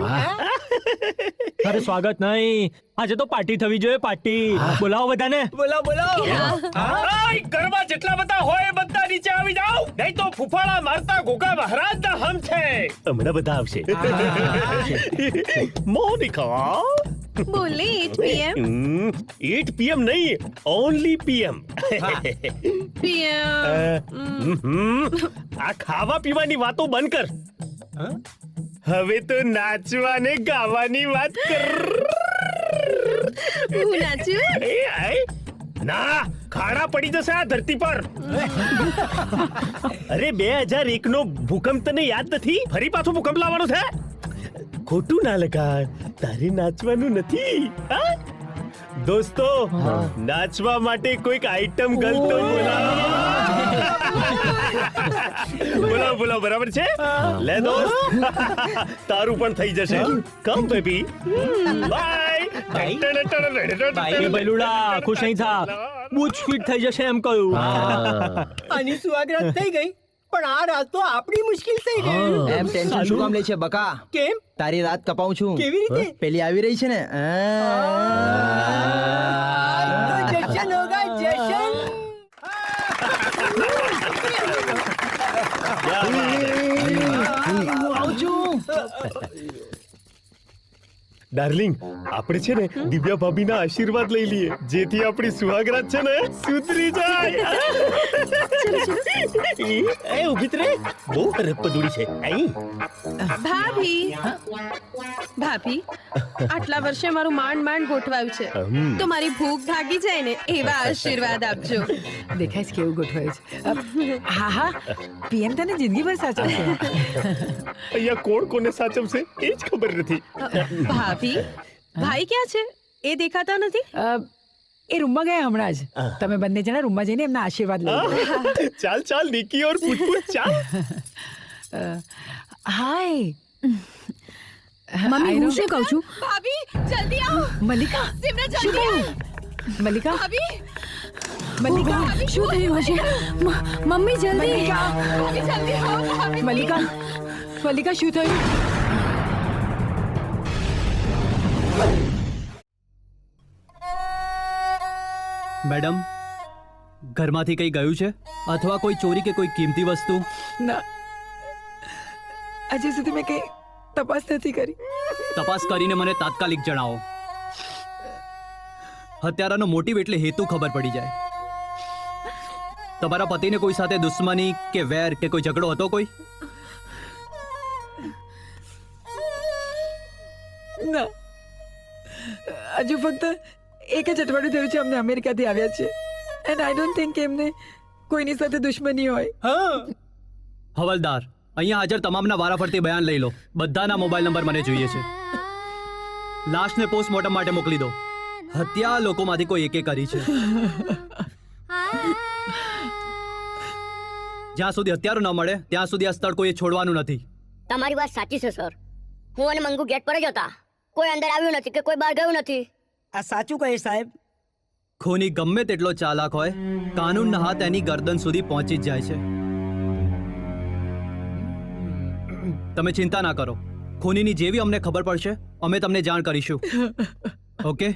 અરે સ્વાગત નહીં, આજે તો પાર્ટી થવી જોઈએ. પાર્ટી બોલાવો બધાને. બોલાવો બોલાવો. ઘરમાં જેટલા બધા હોય બધા નીચે આવી જાઓ, નહીં તો ફૂફાડા મારતા ગોગા મહારાજના હમ છે. હમણાં બધા આવશે. મોનિકા બોલે 8 PM. 8 PM નહીં, ઓનલી PM. આ ખાવા પીવાની વાતો બંધ કર. હવે તો નાચવા ને ગાવાની વાત કર. હું નાચું? ના, ખાડા પડી જશે આ ધરતી પર. અરે 2001 નો ભૂકંપ તને યાદ નથી? ફરી પાછો ભૂકંપ લાવવાનો છે? ખોટું ના લગાડ, તારે નાચવાનું નથી. દોસ્તો, નાચવા માટે કોઈક આઈટમ ગર્લ તો બોલાવો. બોલાવો, બરાબર છે? લે દોસ્ત, તારું પણ થઈ જશે. કમ બેબી. એ બલુડા, ખુશ નહીં થા. બૂચ ફિટ થઈ જશે એમ કહ્યું. આની સુહાગરાત થઈ ગઈ, પણ આ રાત તો આપણી મુશ્કેલ થઈ ગઈ. એમ ટેન્શન શું કામ લે છે બકા? કેમ? તારી રાત કપાઉં છું. કેવી રીતે? પેલી આવી રહી છે ને. જશન હોગા જશન. ડાર્લિંગ, આપણે છે ને દિવ્યા ભાભીના આશીર્વાદ લઈ લઈએ, જેથી આપણી સુહાગરાત છે ને સુધરી જાય. એ ઉભી રે, બહુ રપદુડી છે. ભાભી, ભાભી, આટલા વર્ષે મારું માંડ ગોઠવાયું છે, તો મારી ભૂખ ભાગી જાય ને એવા આશીર્વાદ આપજો. દેખાય છે કેવું ગોઠવાયું છે. હા હા, પીએમ તને જિંદગીભર સાચવશે. અહીંયા કોણ કોને સાચવશે એ જ ખબર નથી. ભાભી, ભાઈ ક્યાં છે? એ દેખાતા નથી. એ રૂમમાં ગયા હમણાં જ. તમે બંને જણા રૂમમાં જઈને એમના આશીર્વાદ લો. ચાલ ચાલ નિકી ઓર પૂછ ચાલ. હાય મમ્મી, હું શું કહું છું? ભાભી, જલ્દી આવો. મલ્લિકા, સિમરન જલ્દી આવો. મલ્લિકા, ભાભી, મલ્લિકા, શું થયું હશે? મમ્મી જલ્દી. મલ્લિકા, ભાભી જલ્દી આવો. ભાભી, મલ્લિકા, મલ્લિકા, શું થયું? મેડમ, ઘરમાંથી કંઈ ગયું છે અથવા કોઈ ચોરી કે કોઈ કિંમતી વસ્તુ? ના હજી સુધી મેં કઈ તપાસ નથી કરી. તપાસ કરીને મને તાત્કાલિક જણાવો. હત્યારાનો મોટિવ એટલે હેતુ ખબર પડી જાય. તમારા પતિને કોઈ સાથે દુશ્મની કે વેર કે કોઈ ઝઘડો હતો કોઈ? ના, હજુ ફક્ત એક જ અઠવાડિયું થયું છે અમને અમેરિકાથી આવ્યા છે, એન્ડ આઈ ડોન્ટ થિંક એમને કોઈની સાથે દુશ્મની હોય. હવલદાર, અહીંયા હાજર તમામના વારાફરતી બયાન લઈ લો. બધાના મોબાઈલ નંબર મને જોઈએ છે. લાશને પોસ્ટમોર્ટમ માટે મોકલી દો. હત્યા લોકોમાંથી કોઈ એકે કરી છે. જ્યાં સુધી હત્યારો ન મળે ત્યાં સુધી આ સ્થળ કોઈ છોડવાનું નથી. તમારી વાત સાચી છે સર. હું અને મંગુ ગેટ પર જ હતા. કોઈ અંદર આવ્યું નથી કે કોઈ બહાર ગયું નથી. આ સાચું કહે સાહેબ. ખૂની ગમે તેટલો ચાલાક હોય, કાનૂનના હાથ એની ગરદન સુધી પહોંચી જ જાય છે. તમે ચિંતા ના કરો. ખૂનીની જેવી અમને ખબર પડશે અમે તમને જાણ કરીશું. ઓકે?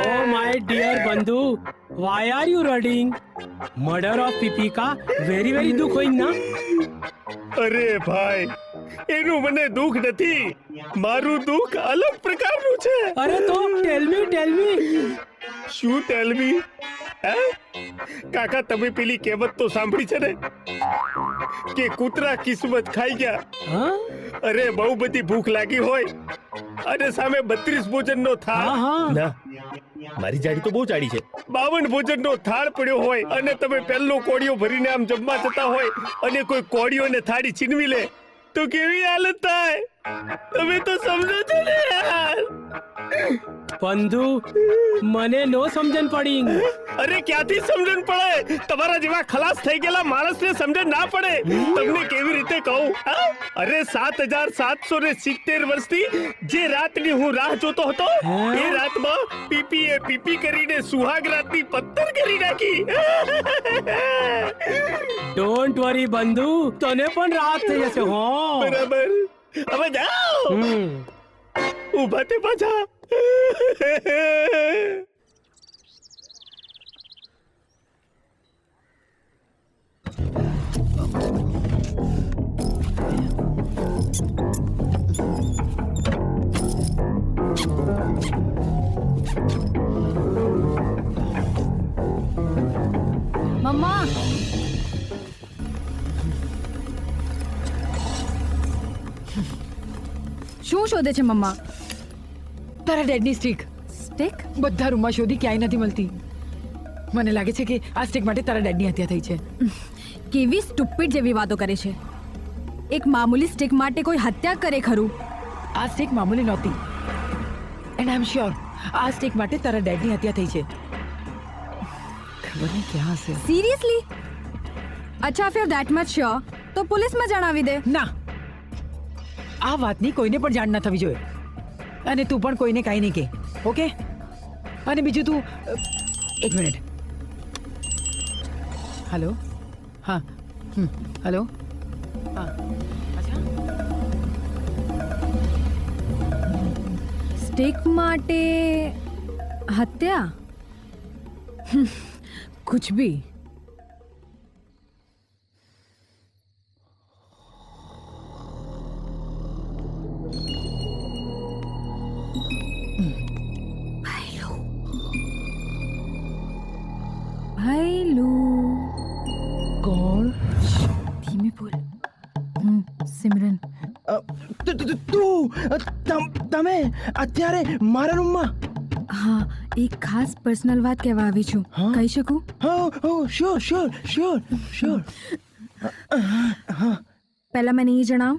Oh my dear बंधु, why are you running? Murder of PP का very very दुख होइंग ना? અરે ભાઈ, એનું મને દુઃખ નથી. મારું દુઃખ અલગ પ્રકારનું છે. અરે તો ટેલ મી. શું ટેલ મી? હે કાકા, તમે પેલી કહેવત તો સાંભળી છે ને કે કૂતરા કિસ્મત ખાઈ ગયા? અરે બહુ બધી ભૂખ લાગી હોય અને સામે 32 ભોજનનો થાળ. ના, મારી જાડી તો બહુ જાડી છે. 52 ભોજનનો થાળ પડ્યો હોય અને તમે પહેલો કોળિયો ભરીને આમ જમવા જતા હોય અને કોઈ કોળિયોને થાળી છીનવી લે તો કેવી હાલત થાય? તમે તો સમજો છો ને યાર. બંધુ, મને નો સમજણ પડી. અરે ક્યાંથી સમજણ પડે? તમારા જેવા ખલાસ થઈ ગયેલા માણસને સમજણ ના પડે. તમને કેવી રીતે કહું? અરે 7770 વર્ષથી જે રાતની હું રાહ જોતો હતો એ રાતમાં પીપીએ પીપી કરીને સુહાગ રાતની પત્તર કરી નાખી. ડોન્ટ વરી બંધુ, તને પણ રાત થઈ જશે. હો બરાબર. હવે જાઓ, ઊભા તે પાછા. મમ્મા, શું શોધે છે મમ્મા? તારા ડેડની સ્ટિક. સ્ટિક? બધા રૂમમાં શોધી ક્યાંય નથી મળતી. મને લાગે છે કે આ સ્ટિક માટે તારા ડેડની હત્યા થઈ છે. કેવી સ્ટુપિડ જેવી વાતો કરે છે. એક મામૂલી સ્ટિક માટે કોઈ હત્યા કરે ખરું? આ સ્ટિક મામૂલી નહોતી, એન્ડ આઈ એમ શ્યોર આ સ્ટિક માટે તારા ડેડની હત્યા થઈ છે. ખબર નહીં ક્યાં હશે. સિરિયસલી? અચ્છા, if you are that much sure તો પોલીસમાં જણાવી દે. ના, આ વાતની કોઈને પણ જાણ ન થવી જોઈએ. અને તું પણ કોઈને કાંઈ નહીં કે, ઓકે? અને બીજું તું એક મિનિટ. હેલો? હા, હેલો? હા, અચ્છા. સ્ટિક માટે હત્યા? कुछ भी. भाईलू कौन? धीमे बोल. सिमरन. તમે અત્યારે મારા રૂમમાં? હા, એક ખાસ પર્સનલ વાત કહેવા આવી છું. કહી શકું? શ્યોર. પહેલા મને એ જણાવ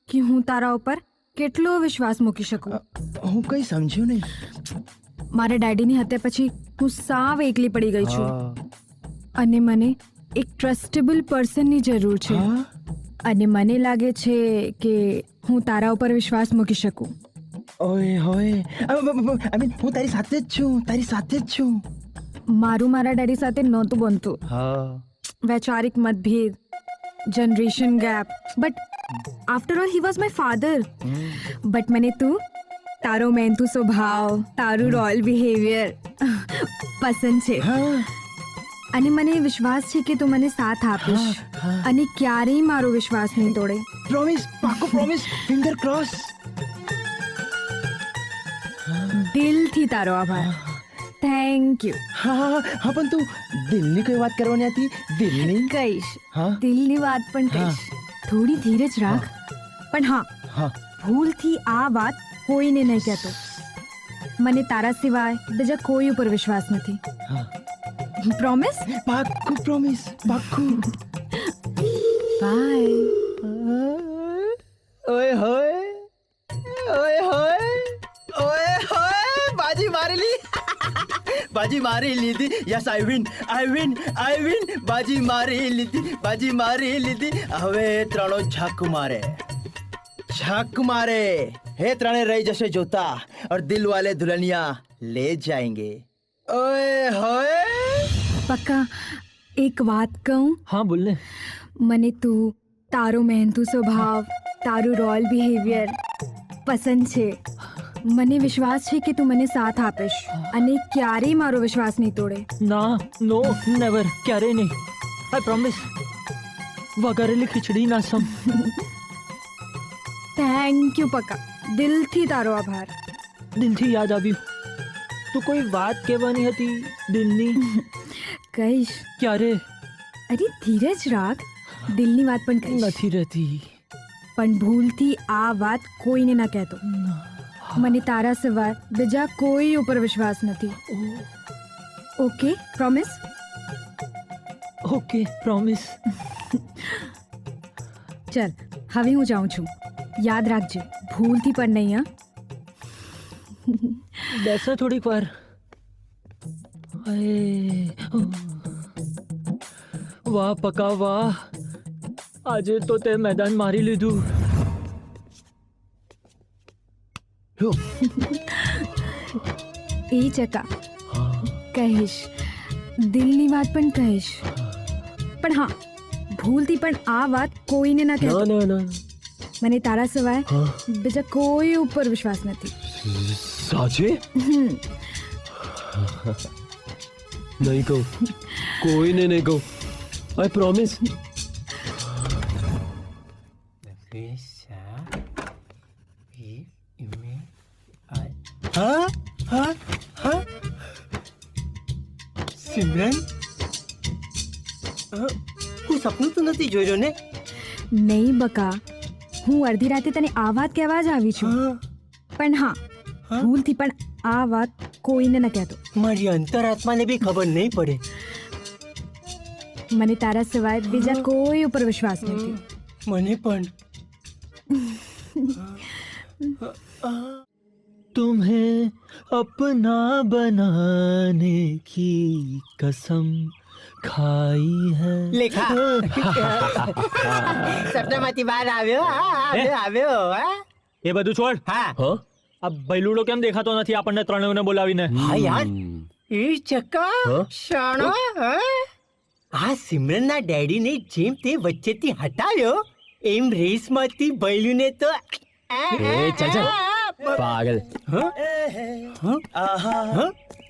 કે હું તારા ઉપર કેટલો વિશ્વાસ મૂકી શકું. હું કઈ સમજ્યો નહીં. મારા ડેડીની હત્યા પછી હું સાવ એકલી પડી ગઈ છું અને મને એક ટ્રસ્ટેબલ પર્સનની જરૂર છે. અને મને લાગે છે કે હું તારા ઉપર વિશ્વાસ મૂકી શકું. ઓય હું તારી સાથે જ છું. મારું મારા ડેડી સાથે નહોતું બનતું. વૈચારિક મતભેદ, generation gap, but after all he was my father. But મને તું, તારો મહેનતુ સ્વભાવ, તારું રોયલ બિહેવિયર પસંદ છે. અને મને વિશ્વાસ છે કે તું મને સાથ આપીશ અને ક્યારેય મારો વિશ્વાસ નહીં તોડે. પ્રોમિસ, પાક્કો પ્રોમિસ, ફિંગર ક્રોસ. દિલથી તારો આભાર. Thank you. હા પણ તું દિલની કોઈ વાત કરવાની હતી? દિલની કહીશ, દિલની વાત પણ કહીશ. થોડી ધીરજ રાખ. પણ હા, ભૂલથી આ વાત કોઈને નહીં કહેતો. મને તારા સિવાય બીજા કોઈ ઉપર વિશ્વાસ નથી. પ્રોમિસ? પાક્કું પ્રોમિસ, પાક્કું. બાય. ઓય હોય, ઓય હોય, ઓય હોય, બાજી મારી લી, બાજી મારી લીધી. યસ, આઈ વિન, આઈ વિન, આઈ વિન. બાજી મારી લીધી, બાજી મારી લીધી. હવે ત્રણો ઝાક મારે, ઝાક મારે. હે ત્રણે રહી જશે જોતા, और दिल वाले दुल्हनिया ले जाएंगे. ઓય હોય. પક્કા એક વાત કહું? હા બોલ ને. મને તું, તારો મહેનતુ સ્વભાવ, તારું રોયલ બિહેવિયર પસંદ છે. મને વિશ્વાસ છે કે તું મને સાથ આપીશ અને ક્યારેય મારો વિશ્વાસ નહીં તોડે. ના, નો, નેવર, ક્યારેય નહીં. આઈ પ્રોમિસ. વઘારેલી ખીચડી ના સમ. Thank you પક્કા. દિલથી તારો આભાર. દિલથી યાદ આવ્યું, તું કોઈ વાત કહેવાની હતી દિલની. કહીશ. ક્યારે? અરે ધીરજ રાખ, દિલની વાત પણ કહીશ. નથી રહેતી. પણ ભૂલથી આ વાત કોઈને ના કહેતો. મને તારા સિવાય બીજા કોઈ ઉપર વિશ્વાસ નથી. Okay promise? Okay promise. ચલ હવે હું જાઉં છું. યાદ રાખજે, ભૂલથી પણ નહીં. બેસો થોડીક વાર. વાહ પકા વાહ, આજે તો તે મેદાન મારી લીધું. એ ચકા કહીશ, દિલની વાત પણ કહીશ. પણ હા, ભૂલથી પણ આ વાત કોઈને ના કહેતો. ના. મને તારા સિવાય બીજા કોઈ ઉપર વિશ્વાસ નથી. સાચે? નહીં કહું, કોઈને નહીં કહું. આઈ પ્રોમિસ. સિમરન, હું સપનું તો નથી જોયો ને? નહીં બકા, હું અડધી રાતે તને આ વાત કહેવા જ આવી છું. પણ હા, ભૂલથી પણ આ વાત કોઈને ન કહેતો. મારી અંતરાત્માને બી ખબર નહીં પડે. મને તારા સિવાય બીજા કોઈ ઉપર વિશ્વાસ નથી. મને પણ. तुम्हें अपना बनाने की कसम खाई है. લેખા સપનામાંથી બહાર આવ્યો. એ બધું છોડ. હા, આ ભૈલુડો કેમ દેખાતો નથી આપણને ત્રણેયને બોલાવીને? હા યાર, એ ચક્કા શાણો. આ સિમરનના ડેડીને જેમ તે વચ્ચેથી હટાવ્યો, એમ રેસમાંથી ભૈલુને તો ચાલ પાગલ.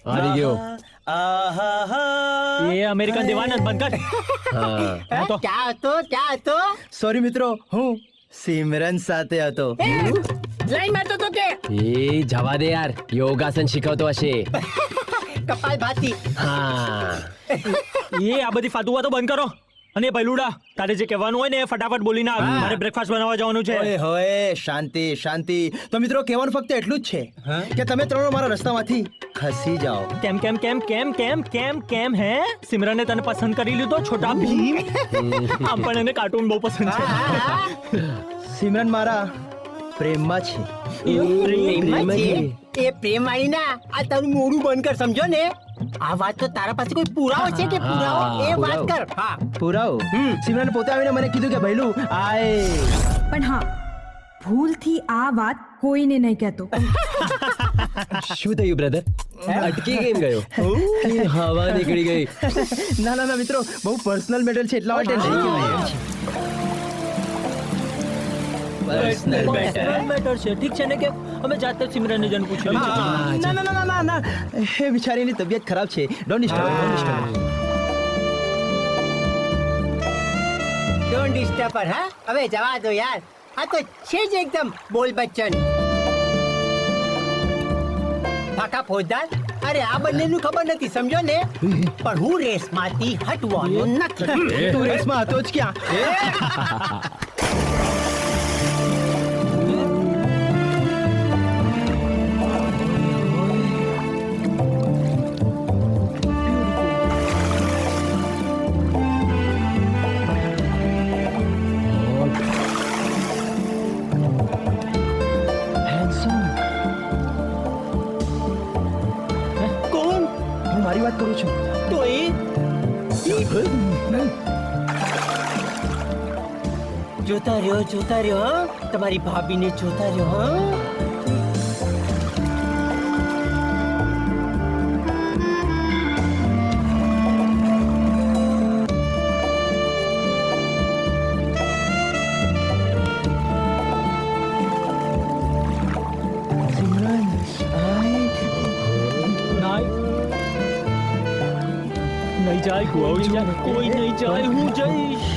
હારી ગયો. એ અમેરિકન દીવાના બંધ કર. ક્યાં હતો? સોરી મિત્રો, હું સિમરન સાથે હતો. લઈ મારતો તો કે એ જવા દે યાર, યોગાસન શીખવતો હશે. કપાલ ભાતી. હા, એ આ બધી ફાતું વાતો બંધ કરો. અને ભૈલુડા, તારે જે કહેવાનું હોય ને એ ફટાફટ બોલીને આવ. મારે બ્રેકફાસ્ટ બનાવવા જવાનું છે. ઓય હોય, શાંતિ શાંતિ. તો મિત્રો, કહેવાનું ફક્ત એટલું જ છે કે તમે ત્રણો મારા રસ્તામાંથી ખસી જાઓ. કેમ કેમ કેમ કેમ કેમ કેમ કેમ હે? સિમરને તને પસંદ કરી લીધો, છોટા ભીમ. આમ પણ એને કાર્ટૂન બહુ પસંદ છે. સિમરન મારા પ્રેમમાં છે. એ પ્રેમ વાળી ના, આ તારું મોડું બંધ કર, સમજો ને? આ વાત તો તારા પાસે કોઈ પુરાવો છે કે પુરાવો? એ વાત કર. હા, પુરાવો? સિમરન પોતે આવીને મને કીધું કે ભૈલું આય. પણ હા, ભૂલથી આ વાત કોઈને નહીં કહેતો. શું થયું બ્રધર? અટકી કેમ ગયો હવા નીકળી ગઈ ના ના ના મિત્રો બહુ પર્સનલ મેટર છે એટલા માટે નહીં કહેવાય. પર્સનલ મેટર છે ઠીક છે ને કે અમે જાતે જ સિમરનને જન પૂછી લઈશું. ના ના ના ના ના એ બિચારીની તબિયત ખરાબ છે. ડોન્ટ ડિસ્ટર્બ પર હા હવે જવા દો યાર આ તો છે જ એકદમ બોલ બચ્ચન પાકા ફોજદાર અરે આ બંનેનું ખબર નથી સમજો ને પણ હું રેસમાંથી હટવાનો નથી. તું રેસમાં હતો જ ક્યાં? મારી વાત કરું છું તો એ જોતા રહ્યો હા તમારી ભાભીને જોતા રહ્યો હા. નહીં જાય કોઈ નહીં જાય હું જઈશ.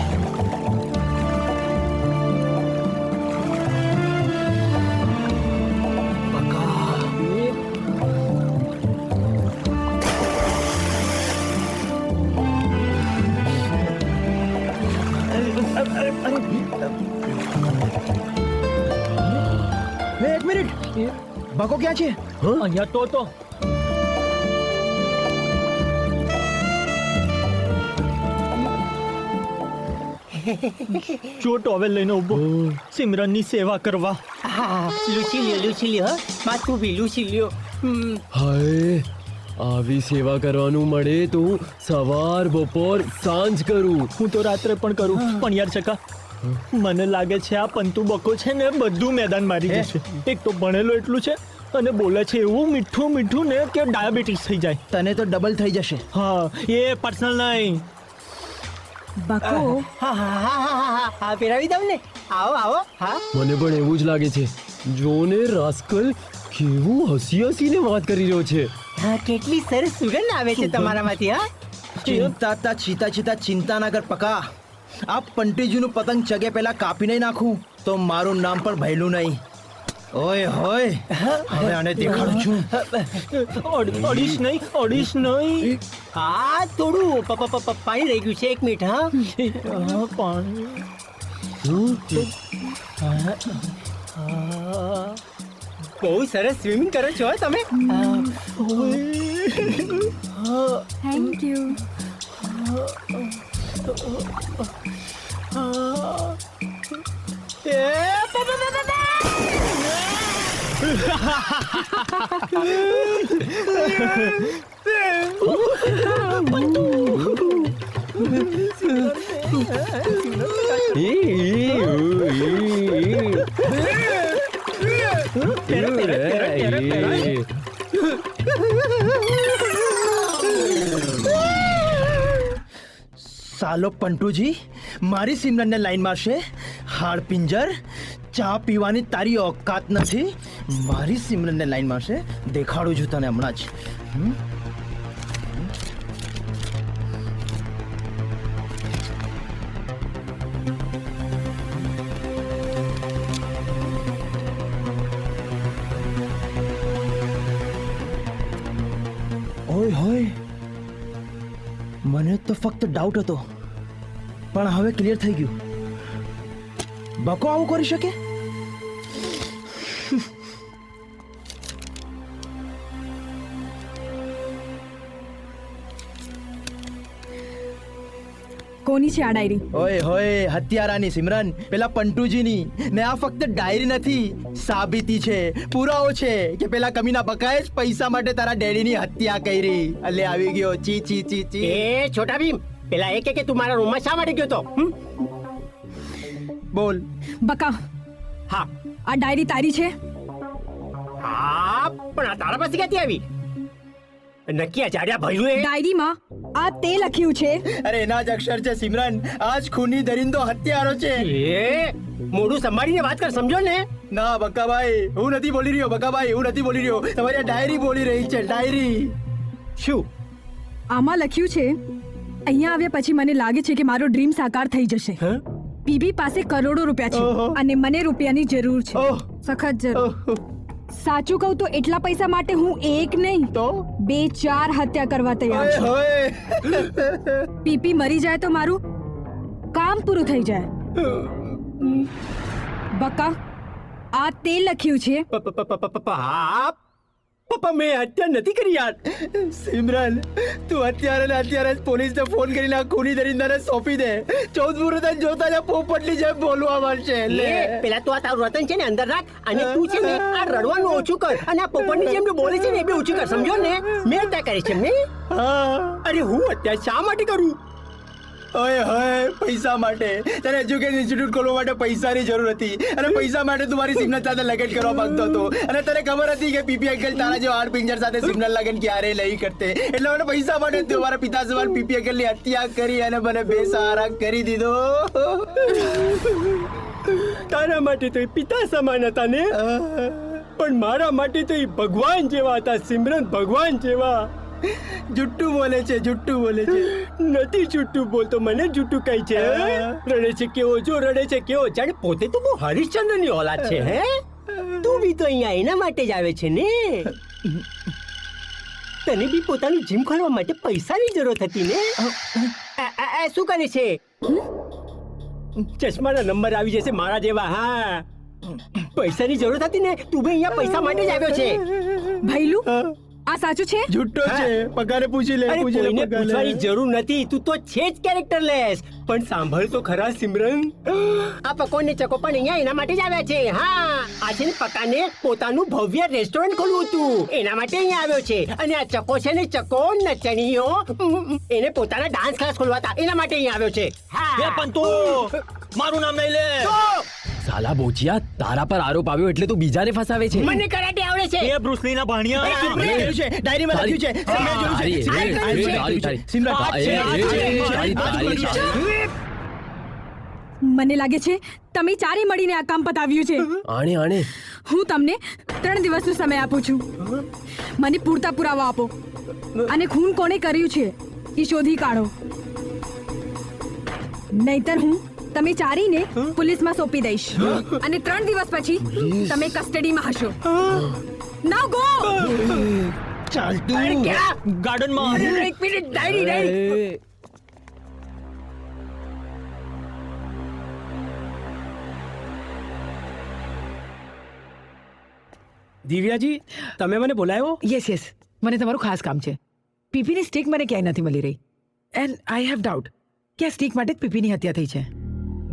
એક મિનિટ બકો ક્યાં છે? અહીંયા તો જો ટોવેલ લઈને ઉભો સિમરનની સેવા કરવા. લૂછી લ્યો માથું બી લૂછી લ્યો. હાય આવી સેવા કરવાનું મળે તો હું સવાર બપોર સાંજ કરું. હું તો રાત્રે પણ કરું પણ યાર ચકા મને લાગે છે આ પંતુ બકો છે ને બધું મેદાન મારી જશે. એક તો ભણેલો એટલું છે અને બોલે છે એવું મીઠું મીઠું ને કે ડાયાબિટીસ થઈ જાય. તને તો ડબલ થઈ જશે. હા એ પર્સનલ નહીં. બકો હા પહેરાવી દઉં ને આવો આવો હા મને પણ એવું જ લાગે છે. જોને રાસ્કલ કેવું હસી હસીને વાત કરી રહ્યો છે. હા કેટલી સરસ સુગંધ આવે છે તમારામાંથી હા. ચિંતા ચિંતા ના કર પકા. આ પંટીજીનું પતંગ ચગે પહેલા કાપી નહીં નાખું તો મારું નામ પણ ભયલું નહીં. ઓય હોય હવે આને દેખાડું છું. ઓડિશ નહીં હા થોડું પાણી રહી ગયું છે એક મિનિટ હા પાણી બહુ સરસ સ્વિમિંગ કરો છો તમે. Thank you. સાલો પંટુજી મારી સિમરનને લાઈન મારશે. હાડ પિંજર ચા પીવાની તારી औकात નથી. મારી સિમરનને લાઈન મારશે. દેખાડું છું તને હમણાં જ. ઓય હોય મને તો ફક્ત ડાઉટ હતો પણ હવે ક્લિયર થઈ ગયું. બકો આવું કરી શકે? કોની છે આ ડાયરી? ઓય હોય હત્યારાની સિમરન પેલા પંટુજીની. ને આ ફક્ત ડાયરી નથી સાબિતી છે પુરાવો છે કે પેલા કમીના બકાએ જ પૈસા માટે તારા ડેડીની હત્યા કરી. અલે આવી ગયો ચી ચી ચી ચી. એ છોટા ભીમ પેલા એ કે તું મારા રૂમમાં શા માટે ગયો તો? બોલ બકા. હા આ ડાયરી તારી છે? હા પણ આ તારા પાસે ક્યાંથી આવી? નક્કી અજાડ્યા ભર્યું એ ડાયરીમાં આ તે લખ્યું છે. અરે એના જ અક્ષર છે સિમરન. આજ ખૂની દરિંદો હત્યારો છે. એ મોઢું સંભાળીને વાત કર, સમજો ને. ના બક્કાભાઈ, હું નથી બોલી રહ્યો. બક્કાભાઈ, હું નથી બોલી રહ્યો. તમારી ડાયરી બોલી રહી છે, ડાયરી. શું આમાં લખ્યું છે? અહીંયા આવ્યા પછી મને લાગે છે કે મારો ડ્રીમ સાકાર થઈ જશે. પીબી પાસે કરોડો રૂપિયા છે અને મને રૂપિયાની જરૂર છે, સખત જરૂર. સાચું કહું તો એટલા પૈસા માટે હું એક નહીં તો 2-4 હત્યા કરવા તૈયાર છું. પીપી મરી જાય તો મારું કામ પૂરું થઈ જાય. બકા, આ તે લખ્યું છે? પપ્પા, મેં હત્યા નથી કરી યાર. સિમરન, તું અત્યારે જ પોલીસને ફોન કરીને આ ખૂની દરિંદાને સોંપી દે. 14 મુહૂર્ત જોતા જ પોપટની જેમ બોલવા મળશે. પેલા તો આ તારું રતન છે ને અંદર રાખ, અને તું છે ને આ રડવાનું ઓછું કર, અને આ પોપટની જેમ બોલે છે ને એ બી ઓછું કર, સમજો ને. મેં હત્યા કરી છે ને. અરે હું હત્યા શા માટે કરું? ઓય હોય, પૈસા માટે. તને એજ્યુકેશન ઇન્સ્ટિટ્યૂટ ખોલવા માટે પૈસાની જરૂર હતી, અને પૈસા માટે તું મારી સિમરન સાથે લગ્ન કરવા માંગતો હતો, અને તને ખબર હતી કે પીપી અંકલ તારા જેવા હાડ પિંજર સાથે સિમરન લગ્ન ક્યારેય નહીં કરતે. એટલે મને પૈસા માટે તું મારા પિતા સમાન પીપી અંકલની હત્યા કરી અને મને બેસહારા કરી દીધો. તારા માટે તો એ પિતા સમાન હતા ને, પણ મારા માટે તો એ ભગવાન જેવા હતા સિમરન, ભગવાન જેવા. જુઠ્ઠું બોલે છે, જુઠ્ઠું બોલે છે. નથી જુઠ્ઠું બોલતો, મને જુઠ્ઠું કહે છે. રડે છે કેવો, જો રડે છે કેવો, જાણે પોતે તો બહુ હરિશ્ચંદ્રની ઓલાદ છે. હે, તું બી તો અહીંયા એના માટે જ આવે છે ને. તને બી પોતાનું જીમ ખોલવા માટે પૈસાની જરૂરત હતી ને. શું કરે છે? ચશ્માના નંબર આવી જશે મારા જેવા. હા, પૈસાની જરૂરત હતી ને, તું બી અહીંયા પૈસા માટે જ આવ્યો છે. ભૈલું, આ સાચું છે? જુઠ્ઠો છે. પગારે પૂછી લે. કોઈને પૂછવાની જરૂર નથી, તું તો છે જ કેરેક્ટરલેસ. પણ સાંભળ તો ખરા સિમરન, આ પકોને ચકો પણ અહીંયા એના માટે જ આવ્યા છે. હા, આ છે ને પકાને પોતાનું ભવ્ય રેસ્ટોરન્ટ ખોલવું હતું, એના માટે અહીંયા આવ્યો છે. અને આ ચકો છે ને, ચકો નચણીઓ, એને પોતાના ડાન્સ ક્લાસ ખોલવા હતા, એના માટે અહીંયા આવ્યો છે. એ પણ તું મારું નામ નહીં લે. સાલા બોચિયા, તારા પર આરોપ આવ્યો એટલે તું બીજાને ફસાવે છે. મને કરાટે આવડે છે. એ બ્રુસલીના ભાણિયા. ડાયરીમાં લખ્યું છે. મને લાગે છે તમે ચારે મળીને આ કામ પતાવ્યું છે. આણે હું તમને 3 દિવસનો સમય આપું છું. મને પૂરતા પુરાવા આપો, અને ખૂન કોણે કર્યું છે એ શોધી કાઢો. નહીતર હું તમે ચારીને પોલીસમાં સોંપી દઈશ, અને 3 દિવસ પછી તમે કસ્ટડીમાં હશો. નાઉ ગો. ચાલ તું ગાર્ડનમાં. એક મિનિટ, ડાયરી. દિવ્યાજી, તમે મને બોલાવ્યો? યસ, મને તમારું ખાસ કામ છે. પીપીની સ્ટીક મને ક્યાંય નથી મળી રહી, એન્ડ આઈ હેવ ડાઉટ કે આ સ્ટીક માટે જ પીપીની હત્યા થઈ છે.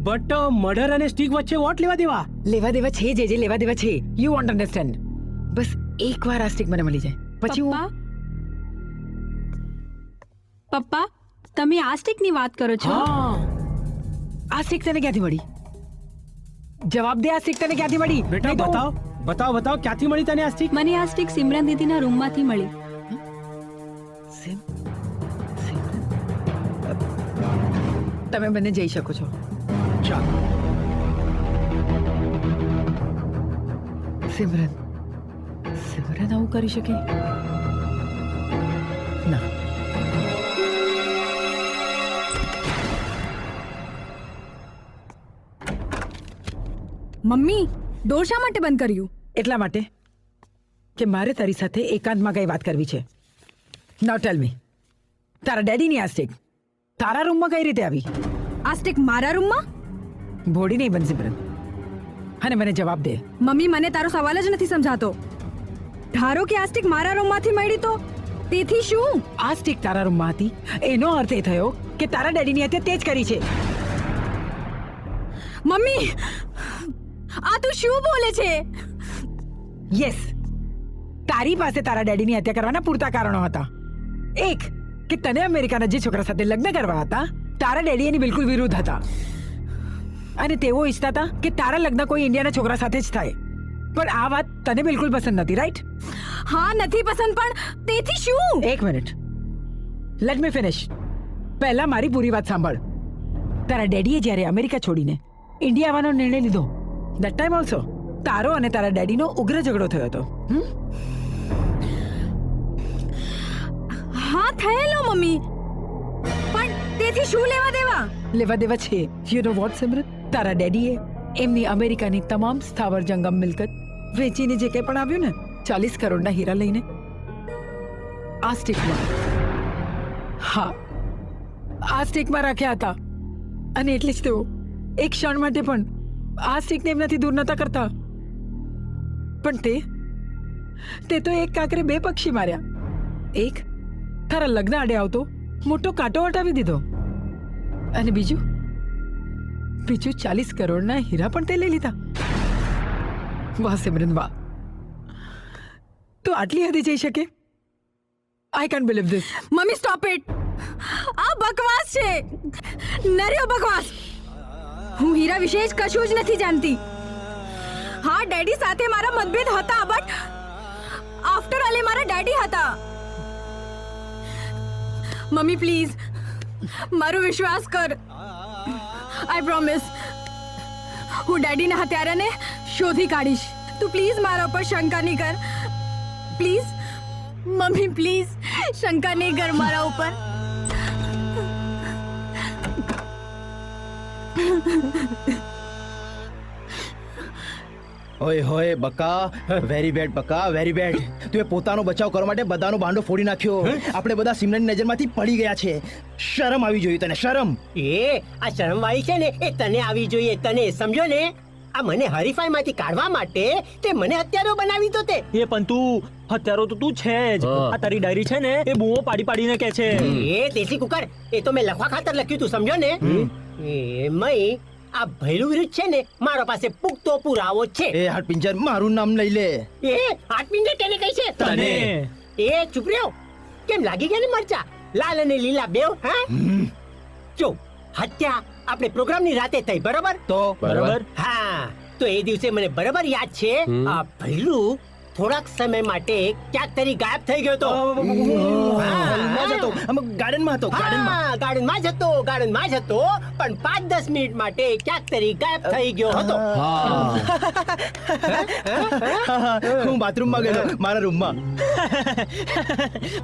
બટ મર્ડર અને સ્ટીક વચ્ચે વોટ લેવા દેવા? લેવા દેવા છે, જે લેવા દેવા છે. You want understand. બસ એકવાર આ સ્ટીક મને મળી જાય પછી હું. પપ્પા, તમે આ સ્ટીકની વાત કરો છો? આ સ્ટીક તને ક્યાંથી મળી? જવાબ દે, આ સ્ટીક તને ક્યાંથી મળી? બેટા બતાવ ક્યાંથી મળી તને આ સ્ટીક? મને આ સ્ટીક સિમરન દીદીના રૂમમાંથી મળી. તમે બંને જઈ શકો છો. ચાલો. સિમરન આવું કરી શકે ના. મમ્મી, ડોર શા માટે બંધ કર્યું? એટલા માટે કે મારે તારી સાથે એકાંતમાં કઈ વાત કરવી છે. નાઉ ટેલ મી, તારા ડેડીની આ સ્ટીક તારા રૂમમાં કઈ રીતે આવી? આ સ્ટીક મારા રૂમમાં? ભોળી નહીં બન સિમરન, અને મને જવાબ દે. મમ્મી, મને તારો સવાલ જ નથી સમજાતો. ધારો કે આ સ્ટીક મારા રૂમમાંથી મળી તો તેથી શું? આ સ્ટીક તારા રૂમમાં હતી એનો અર્થ એ થયો કે તારા ડેડીની હત્યા તે જ કરી છે. મમ્મી, આ તું શું બોલે છે? યસ, તારી પાસે તારા ડેડીની હત્યા કરવાના પૂરતા કારણો હતા. એક, કે તને અમેરિકાના જે છોકરા સાથે લગ્ન કરવા હતા તારા ડેડી એની બિલકુલ વિરુદ્ધ હતા, અને તેઓ ઈચ્છતા હતા કે તારા લગ્ન કોઈ ઇન્ડિયાના છોકરા સાથે જ થાય. પણ આ વાત તને બિલકુલ પસંદ નથી, રાઈટ? હા, નથી પસંદ, પણ તેથી શું? એક મિનિટ, લેટ મી ફિનિશ. પહેલા મારી પૂરી વાત સાંભળ. તારા ડેડીએ જ્યારે અમેરિકા છોડીને ઇન્ડિયા આવવાનો નિર્ણય લીધો, દેટ ટાઈમ ઓલ્સો તારો અને તારા ડેડીનો ઉગ્ર ઝઘડો થયો હતો. હા, થયેલો મમ્મી, પણ તેથી શું લેવા દેવા? લેવા દેવા છે. યુ નો વોટ સિમરન, તારા ડેડીએ એમની અમેરિકાની તમામ સ્થાવર જંગમ મિલકત વેચીને જે કંઈ પણ આવ્યું ને, 40 કરોડના હીરા લઈને આ સ્ટીકમાં, હા, આ સ્ટીકમાં રાખ્યા હતા. અને એટલે જ તેઓ એક ક્ષણ માટે પણ આ સ્ટીકને એમનાથી દૂર નતા કરતા. પણ તે તો એક કાંકરે બે પક્ષી માર્યા. એક તારા લગ્ન આડે આવતો મોટો કાંટો હટાવી દીધો, અને બીજું 40 કરોડના હીરા પણ તે લઈ લીધા. વાહ સિમરન, વાહ. તો આટલી હદે જઈ શકે? I can't believe this. Mummy, stop it. આ બકવાસ છે, નર્યો બકવાસ. હું હીરા વિશે જ કશું જ નથી જાણતી. હા, ડેડી સાથે મારા મતભેદ હતા, બટ આફ્ટર ઓલ એ મારા ડેડી હતા. મમ્મી, પ્લીઝ મારો વિશ્વાસ કર. આઈ પ્રોમિસ, હું ડેડીના હત્યારાને શોધી કાઢીશ. તું પ્લીઝ મારા ઉપર શંકા નહીં કર, પ્લીઝ. મમ્મી, પ્લીઝ શંકા નહીં કર મારા ઉપર. ઓય હોય બકા, વેરી બેડ બકા, વેરી બેડ. તું એ પોતાનો બચાવ કરવા માટે બધાનો ભાંડો ફોડી નાખ્યો. આપણે બધા સિમરનની નજરમાંથી પડી ગયા છે. શરમ આવી જોઈએ તને, શરમ. આ શરમ વાળી છે ને, એ તને આવી જોઈએ, તને સમજો ને. આ મને હરીફાઈ માંથી કાઢવા માટે તે મને હત્યારો બનાવી તો તે. એ પણ તું હત્યારો તો તું છે જ. આ તારી ડાયરી છે ને, એ બૂમો પાડી પાડીને કે છે. એ દેશી કુકર, એ તો મેં લખવા ખાતર લખ્યું, તું સમજો ને. એ મય આ ભૈલું વિરુદ્ધ છે ને, મારા પાસે પુખ્તો પુરાવો છે. એ હાડપિંજર, મારું નામ લઈ લે. એ હાડપિંજર કેને કહી છે? તને. એ ચૂપ રહ્યો. કેમ લાગી ગયા ને મરચા? લાલ અને લીલા બેવ. હા, જો હત્યા આપણે પ્રોગ્રામની રાતે થઈ, બરોબર? તો બરાબર. હા, તો એ દિવસે મને બરાબર યાદ છે, આ ભૈલું થોડાક સમય માટે ક્યાંક તરી ગાયબ થઈ ગયો હતો. ગાર્ડનમાં હતો, ગાર્ડનમાં જ હતો, પણ 5-10 મિનિટ માટે ક્યાંક તરી ગાયબ થઈ ગયો હતો. હું બાથરૂમમાં ગયેલો, મારા રૂમમાં.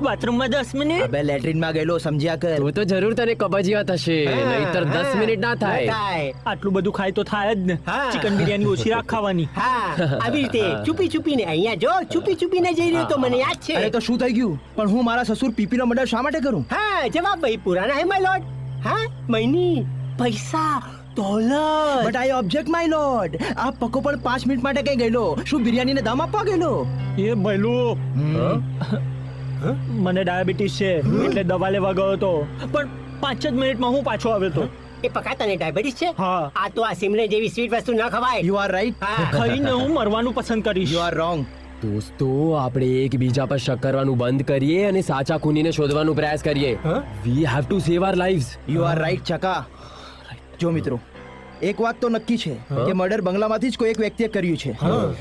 બાથરૂમમાં 10 મિનિટ? અબે લેટ્રિનમાં ગયેલો, સમજ્યા કર. તો જરૂર તને કબજિયાત હશે, નહીતર 10 મિનિટ ના થાય. આટલું બધું ખાય તો થાય જ ને. ચિકન બિરયાની ઓછી રાખ ખાવાની. હા, આવી રીતે છુપી છુપીને અહીંયા જો છુપી છુપીને જઈ રહ્યો તો મને યાદ છે. અરે તો શું થઈ ગયું? પણ હું મારા સસુર પીપીનો મર્ડર શા માટે કરું? હા, જવાબ ભાઈ પુરાના હે માય લોર્ડ. હા, મહિની પૈસા dollar. But I object my lord. આ પકો પણ 5 મિનિટ માટે કઈ ગયેલો? શું બિરયાનીને દામ આપવા ગયેલો? એ ભૈલું, મને ડાયાબિટીસ છે એટલે દવા લેવા ગયો હતો, પણ 5 જ મિનિટમાં હું પાછો આવ્યો હતો. એ પકા તને ડાયાબિટીસ છે? હા. આ તો આ સિમરન જેવી સ્વીટ વસ્તુ ન ખવાય. You are right. ખાઈને હું મરવાનું પસંદ કરીશ. You are wrong. દોસ્તો, આપણે એકબીજા પર શક કરવાનું બંધ કરીએ અને સાચા ખૂનીને શોધવાનો પ્રયાસ કરીએ. We have to save our lives. You are right Chaka. જો મિત્રો, એક વાત તો નક્કી છે કે મર્ડર બંગલામાંથી જ કોઈ એક વ્યક્તિએ કર્યું છે,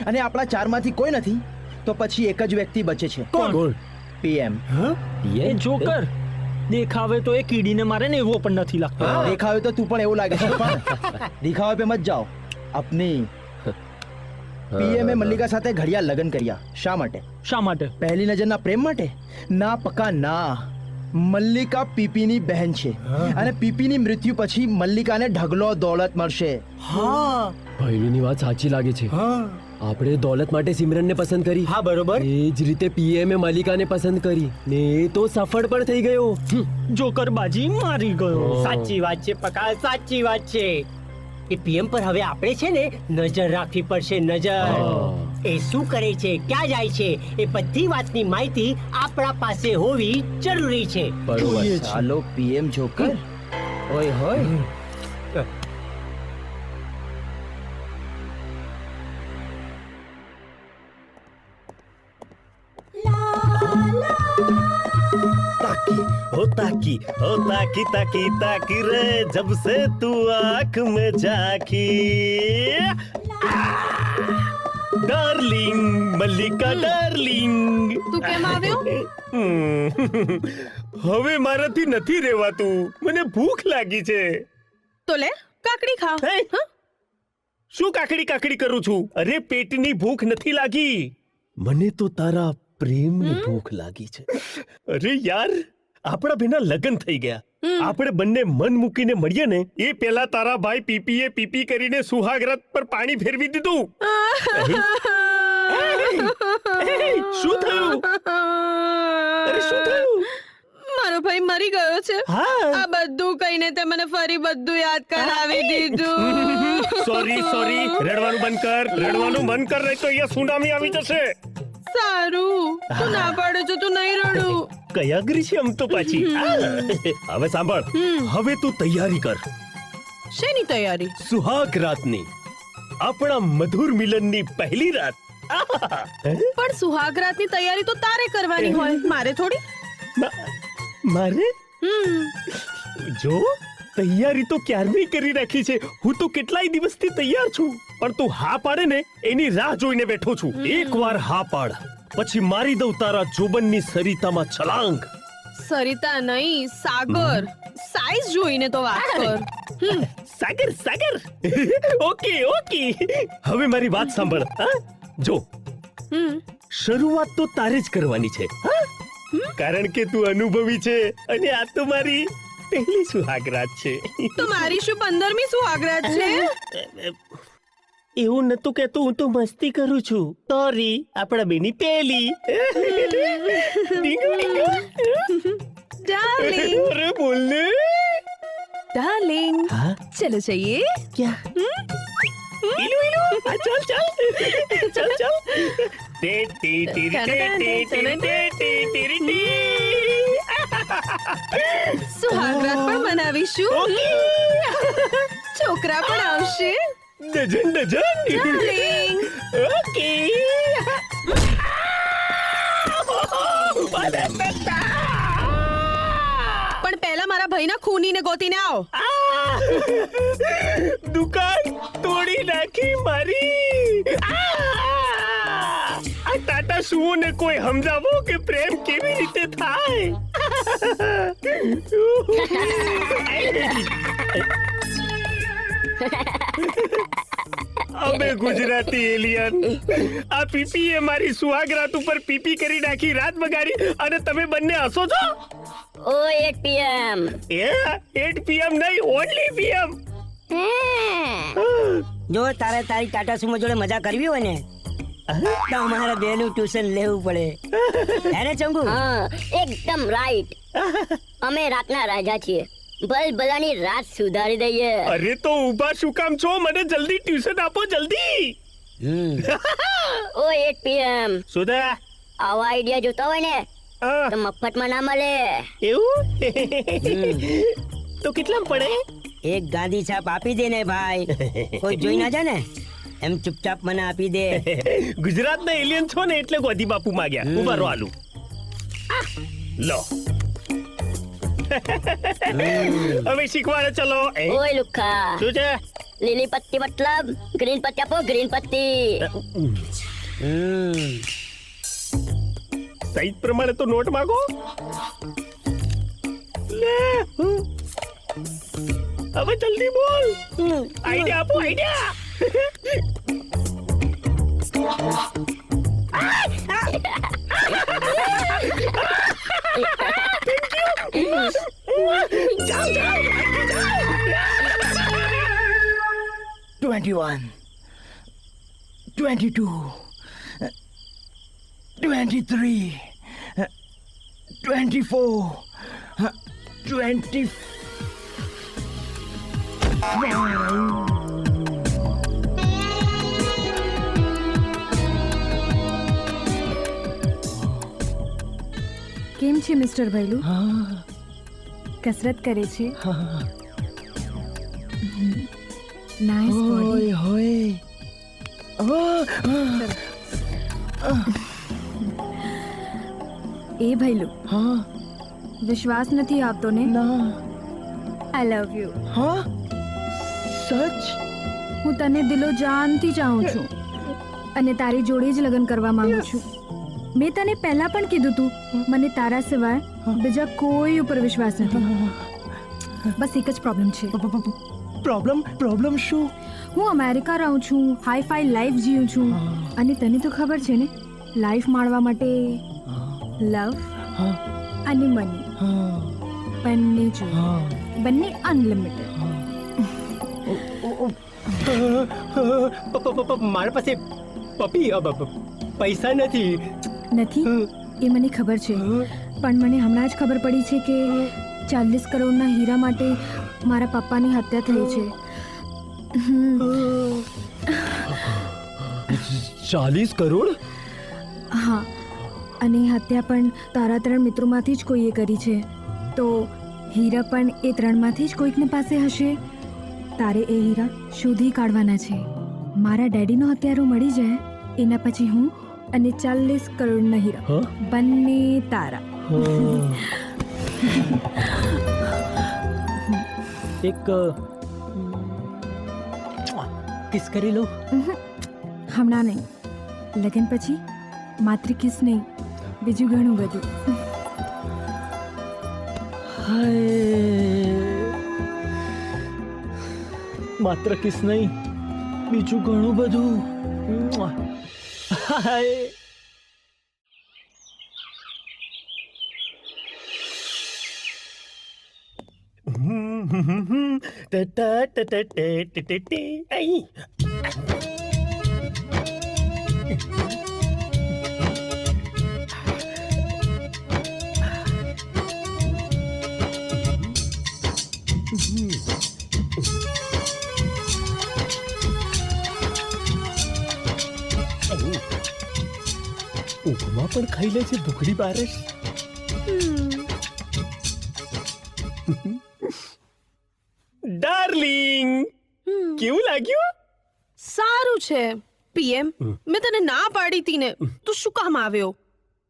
અને આપણા 4માંથી કોઈ નથી, તો પછી એક જ વ્યક્તિ બચે છે. કોણ? પીએમ. એ જોકર દેખાવે તો એ કીડીને મારે ને એવો પણ નથી લાગતો. દેખાવે તો તું પણ એવું લાગે છે, પણ દિખાવે पे मत जाओ. अपनी પીએમએ મલ્લિકા સાથે ઘડિયા લગ્ન કર્યા. શા માટે? શા માટે? પહેલી નજરના પ્રેમ માટે? ના પકા ના. મલ્લિકા પીપીની બહેન છે, અને પીપીની મૃત્યુ પછી મલ્લિકાને ઢગલો દોલત મળશે. હા, ભૈલુની વાત સાચી લાગે છે. આપણે દોલત માટે સિમરનને પસંદ કરી. હા, બરોબર. એ જ રીતે પીએમએ મલ્લિકાને પસંદ કરી, ને એ તો સફળ પણ થઈ ગયો. જોકર બાજી મારી ગયો. સાચી વાત છે પકા, સાચી વાત છે. એ પીએમ પર હવે આપણે છે ને નજર રાખવી પડશે, નજર. એ શું કરે છે, ક્યાં જાય છે, એ બધી વાતની માહિતી આપણા પાસે હોવી જરૂરી છે. ચાલો પીએમ જોકર. ઓય હોય. ताकी ताकी ताकी रे जब से तू आँख में झांकी ડાર્લિંગ મલ્લિકા ડાર્લિંગ તું કેમ આવ્યો? હવે મારાથી નથી રહેવાતું. મને ભૂખ લાગી છે. તો લે કાકડી ખા. હે? શું કાકડી કાકડી કરું છું? અરે પેટની ભૂખ નથી લાગી. મને તો તારા પ્રેમની ભૂખ લાગી છે. અરે યાર, આપણા બેના લગ્ન થઈ ગયા. આપણે બંને મન મૂકીને મળીએ ને એ પહેલા તારા ભાઈ પીપીએ પીપી કરીને સુહાગરાત પર પાણી ફેરવી દીધું. શું થયું? અરે શું થયું? મારો ભાઈ મરી ગયો છે. આ બધું કહીને તે મને ફરી બધું યાદ કરાવી દીધું. સોરી સોરી, રડવાનું બંધ કર. રડવાનું બંધ કર, નહીં તો અહીંયા સુનામી આવી જશે. સારું, તું ના પાડે છો તો નહીં રડું. કયા ગરી છે આમ તો પાછી. હવે સાંભળ, હવે તું તૈયારી કર. શેની તૈયારી? સુહાગ રાતની, આપણા મધુર મિલનની પહેલી રાત. પણ સુહાગરાતની તૈયારી તો તારે કરવાની હોય, મારે થોડી. મારે? જો તૈયારી તો ક્યારની કરી રાખી છે. હું તો કેટલાય દિવસથી તૈયાર છું, પણ તું હા પાડે ને એની રાહ જોઈને બેઠો છું. એકવાર હા પાડ, પછી મારી દઉં તારા જોબનની સરિતામાં છલાંગ. સરિતા નહીં, સાગર. સાઈઝ જોઈને તો વાત કર. સાગર સાગર. ઓકે ઓકે, હવે મારી વાત સાંભળ. જો શરૂઆત તો તારે જ કરવાની છે, કારણ કે તું અનુભવી છે અને આ તો મારી પહેલી સુહાગરાત છે. તો મારી શું 15મી સુહાગરાત છે? એવું નતું કેતો, હું તો મસ્તી કરું છું. સોરી, આપણા બેની પહેલી. ડાર્લિંગ. અરે બોલ ને ડાર્લિંગ. ચલો જઈએ. ક્યાં? ઇલુ ઇલુ. ચલ ચલ ચલ ચલ. ટે ટે ટે ટે. સુહાગરાત પણ મનાવીશું. છોકરા પણ આવશે. Dozen dozen. ડાર્લિંગ. ઓકે. પણ પહેલા મારા ભાઈના ખૂનીને ગોતીને આવો. દુકાન તોડી નાખી મારી. આ ટાટા સુઓને કોઈ સમજાવો કે પ્રેમ કેવી રીતે થાય. અબે ગુજરાતી એલિયન, આ પીપીએ મારી સુહાગરાત ઉપર પીપી કરી નાખી, રાત બગાડી, અને તમે બંને હસો છો. ઓ 8 PM. એ 8 PM નહીં, ઓનલી PM. જો તારે તારી ટાટા સુમો જોડે મજા કરવી હોય ને તો અમારે બેનું ટ્યુશન લેવું પડે. હે ને ચંગુ? હા, એકદમ રાઈટ. અમે રાતના રાજા છીએ. ભલ ભલાની રાત સુધારી દઈએ. અરે તો ઊભા શું કામ છો? મને જલ્દી ટ્યુશન આપો, જલ્દી. ઓ 8 PM. સુધા, આવા આઈડિયા જોતા હોય ને તો મફતમાં ના મળે. એવું? તો કેટલામાં પડે? એક ગાંધી છાપ આપી દે ને ભાઈ, કોઈ જોઈ ના જાય ને. એમ ચૂપચાપ મને આપી દે. ગુજરાતના એલિયન છો ને એટલે ગોધી બાપુ માંગ્યા. ઉભા રહો આલુ. લો. હવે શીખવાડે ચલો. ઓય લુખા. શું છે? લીલી પત્તી મતલબ ગ્રીન પત્તી આપો, ગ્રીન પત્તી. સાઈઝ પ્રમાણે તો નોટ માંગો. લે, હવે જલ્દી બોલ. આઈડિયા આપો, આઈડિયા. જાઓ જાઓ. 21 22 23 24 25. કેમ છે મિસ્ટર ભૈલુ? કસરત કરે છે? Nice body. એ ભૈલુ, વિશ્વાસ નથી આવતો ને? આઈ લવ યુ. સચ? હું તને દિલો જાનથી ચાહું છું. અને તારી જોડે જ લગ્ન કરવા માંગુ છું. મેં તને પહેલા પણ કીધું તું, મને તારા સિવાય બીજા કોઈ ઉપર વિશ્વાસ નથી. બસ એક જ પ્રોબ્લેમ છે. પ્રોબ્લેમ શું? હું અમેરિકા રહું છું, હાઈ ફાઈ લાઈફ જીવું છું, અને તને તો ખબર છે ને, લાઈફ માણવા માટે લવ અને મની બંને જોઈએ, બંને અનલિમિટેડ. મારા પાસે પૈસા નથી. એ મને ખબર છે, પણ મને હમણાં જ ખબર પડી છે કે 40 કરોડના હીરા માટે મારા પપ્પાની હત્યા થઈ છે. 40 કરોડ? હા, અને હત્યા પણ તારા 3 મિત્રોમાંથી જ કોઈએ કરી છે. તો હીરા પણ એ 3માંથી જ કોઈકની પાસે હશે. તારે એ હીરા શોધી કાઢવાના છે. મારા ડેડીનો હત્યારો મળી જાય એના પછી હું અને 40 કરોડના હીરા બંને તારા. એક કિસ કરી લો. હમણાં નહીં, લગ્ન પછી માત્ર કિસ નહીં, બીજું ઘણું બધું. માત્ર કિસ નહીં, બીજું ઘણું બધું. ઉપમા પણ ખાઈ લે છે ભૂખડી બારસ. ડાર્લિંગ, કેવું લાગ્યું? સારું છે. પીએમ, મેં તને ના પાડી હતી ને, તું શું કામ આવ્યો?